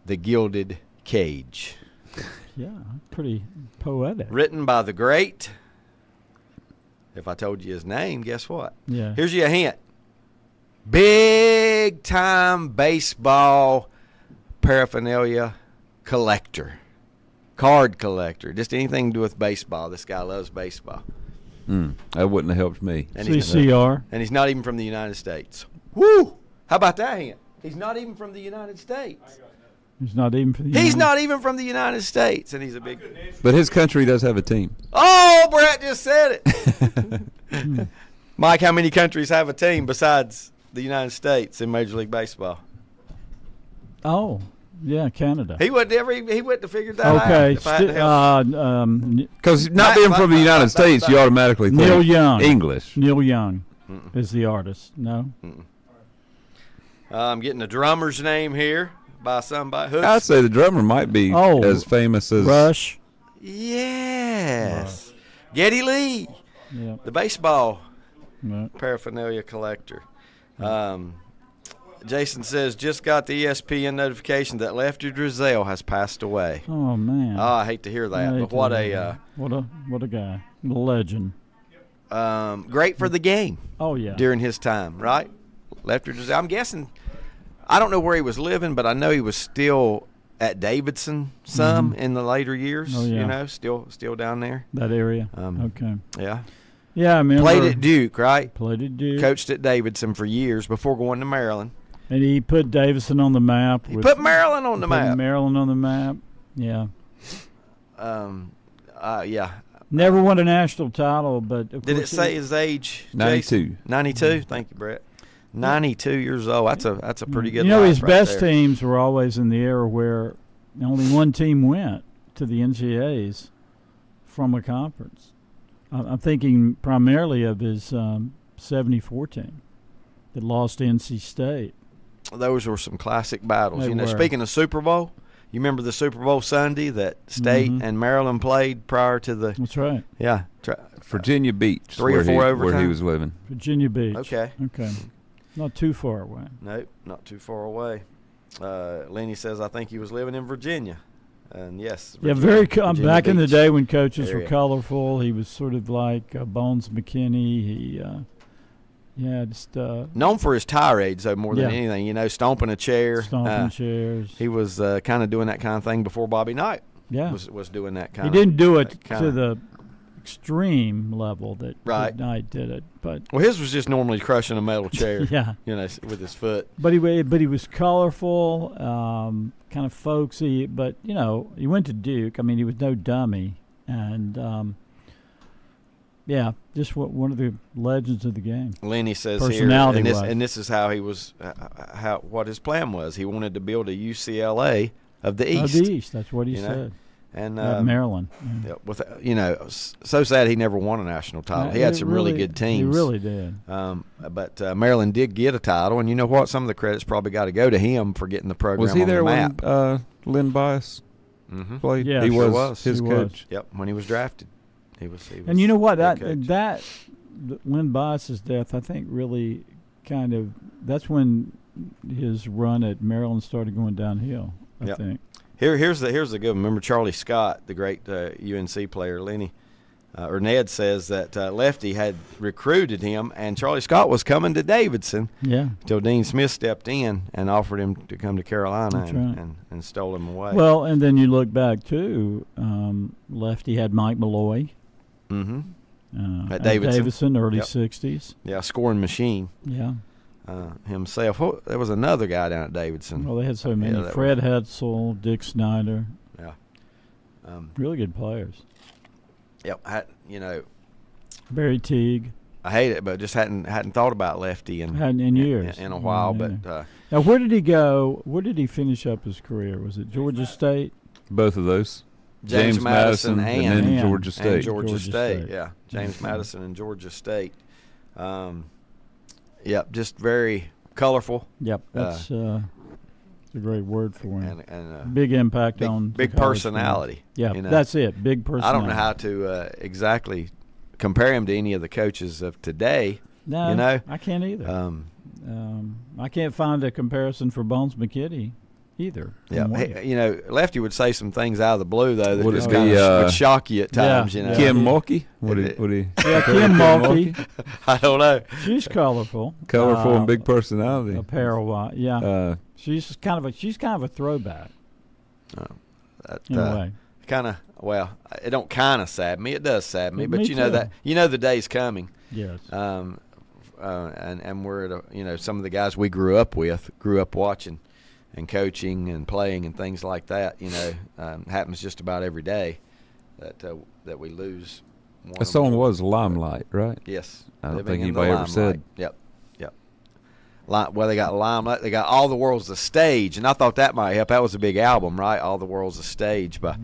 the gilded cage. Yeah, pretty poetic. Written by the great, if I told you his name, guess what? Yeah. Here's you a hint. Big time baseball paraphernalia collector. Card collector. Just anything to do with baseball. This guy loves baseball. That wouldn't have helped me. And CCR. And he's not even from the United States. Woo! How about that hint? He's not even from the United States. He's not even from the He's not even from the United States, and he's a big. But his country does have a team. Oh, Brett just said it. Mike, how many countries have a team besides the United States in Major League Baseball? Oh, yeah, Canada. He wouldn't have figured that out. Okay, If I had to help. Because not being from the United States, you automatically think Neil Young. English. Neil Young is the artist. No? I'm getting a drummer's name here by somebody. I'd say the drummer might be as famous as Rush. Yes. Geddy Lee. Yeah. The baseball Right. paraphernalia collector. Jason says, just got the ESPN notification that Lefty Drizel has passed away. Oh man. Oh, I hate to hear that, but what a guy, a legend. Great for the game. Oh yeah. During his time, right? Lefty Drizel. I'm guessing. I don't know where he was living, but I know he was still at Davidson some in the later years. Oh, yeah. You know, still down there. That area. Okay. Yeah. Yeah, I mean. Played at Duke, right? Played at Duke. Coached at Davidson for years before going to Maryland. And he put Davidson on the map. He put Maryland on the map. Maryland on the map. Yeah. Yeah. Never won a national title, but of Did it course say his age? 92. 92. Thank you, Brett. 92 years old. That's a pretty good. You know, life his right best there. teams were always in the era where only one team went to the NCAAs from a conference. I'm thinking primarily of his 74 team that lost to NC State. Those were some classic battles. They You know, were. speaking of Super Bowl, you remember the Super Bowl Sunday that State and Maryland played prior to the. That's right. Yeah. Virginia Beach. 3 or 4 where overtime? he was living. Virginia Beach. Okay. Okay. Not too far away. Nope, not too far away. Lenny says, I think he was living in Virginia. And yes. Yeah, Virginia back in the Beach day when coaches were area. colorful, he was sort of like Bones McKinney. He, just known for his tirades, though, more than Yeah. anything. You know, stomping a chair. stomping chairs. He was kind of doing that kind of thing before Bobby Knight Yeah. was doing that kind He of didn't do it that kind to of- the extreme level that Right. Knight did it, but Well, his was just normally crushing a metal chair. Yeah. You know, with his foot. But he was colorful, kind of folksy. But you know, he went to Duke. I mean, he was no dummy, and Yeah, just one of the legends of the game. Lenny says here, Personality-wise. and this is how he was, what his plan was. He wanted to build a UCLA of the East. Of the East, that's what he you know? said. And At Maryland. yeah, with so sad he never won a national title. He had some really good teams. He really did. But Maryland did get a title, and you know what? Some of the credit's probably got to go to him for getting the program Was he on there the map. when Lynn Bias played? Yeah, he sure was his He coach. Yep, when he was drafted, he was. And you know what? head coach. Lynn Bias's death, I think, really kind of that's when his run at Maryland started going downhill. I think. Here's the good one. Remember Charlie Scott, the great UNC player. Lenny or Ned says that Lefty had recruited him, and Charlie Scott was coming to Davidson. Yeah. Until Dean Smith stepped in and offered him to come to Carolina That's right. and stole him away. Well, and then you look back too. Lefty had Mike Malloy. Mm-hmm. At Davidson, early '60s. Yeah, scoring machine. Yeah. Himself. There was another guy down at Davidson. Well, they had so many. Fred Hetzel, Dick Snyder. Yeah. Really good players. Yep. Barry Teague. I hate it, but just hadn't thought about Lefty in years in a while. Yeah. But now, where did he go? Where did he finish up his career? Was it Georgia State? Both of those. James Madison and then Georgia State. And Georgia State. Yeah. James Madison and Georgia State. Yep, just very colorful. Yep, that's a great word for him. And big impact on big personality. Yeah, that's it. Big personality. I don't know how to exactly compare him to any of the coaches of today. No, I can't either. I can't find a comparison for Bones McKinney either. Yeah, Lefty would say some things out of the blue though that Would just it kind be, of would shock you at times. Yeah. Kim Mulkey? Would he? Yeah, Kim Mulkey. I don't know. She's colorful. Colorful and big personality. Apparel-wise, yeah. She's kind of a throwback. In a way. Kind of. Well, it don't kind of sad me. It does sad me. But Me you know too. that the day's coming. Yes. And we're at some of the guys we grew up watching and coaching and playing and things like that. Happens just about every day that we lose. That song was Limelight, right? Yes. I don't Living think in the anybody ever said. Yep. Well, they got Limelight. They got All the World's a Stage, and I thought that might help. That was a big album, right? All the World's a Stage by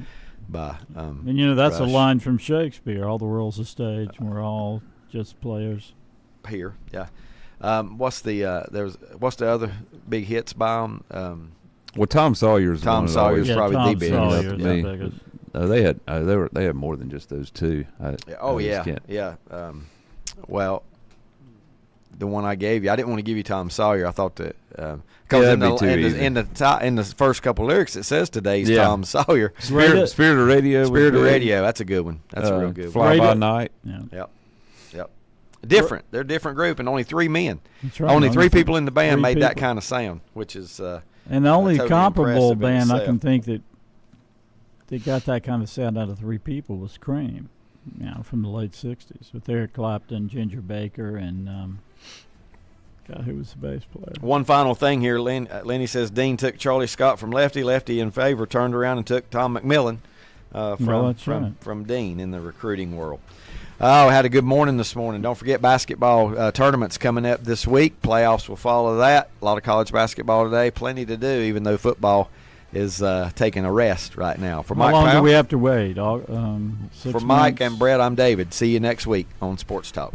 and that's Rush. a line from Shakespeare. All the world's a stage, and we're all just players. Here, yeah. What's the other big hits by them? Well, Tom Sawyer's Tom Sawyer's probably Tom the biggest. Sawyer's me. the biggest. They had more than just those two. Well, the one I gave you, I didn't want to give you Tom Sawyer. I thought that that'd be too easy. in the first couple lyrics it says today's Tom Sawyer. Spirit of Radio. Spirit of Radio. That's a good one. That's a real good Fly one. by Night. Yeah. Yep. Different. They're a different group, and only 3 men. That's right. Only 3 people in the band 3 made that people. kind of sound, which is And the only totally comparable impressive in band I itself. can think that they got that kind of sound out of 3 people was Cream, from the late '60s with Eric Clapton, Ginger Baker, and God, who was the bass player? One final thing here. Lenny says Dean took Charlie Scott from Lefty. Lefty in favor turned around and took Tom McMillan from Dean in the recruiting world. Oh, had a good morning this morning. Don't forget basketball tournaments coming up this week. Playoffs will follow that. A lot of college basketball today. Plenty to do, even though football is taking a rest right now. For How Mike long Powell, do we have to wait? 6 for Mike months? and Brett, I'm David. See you next week on Sports Talk.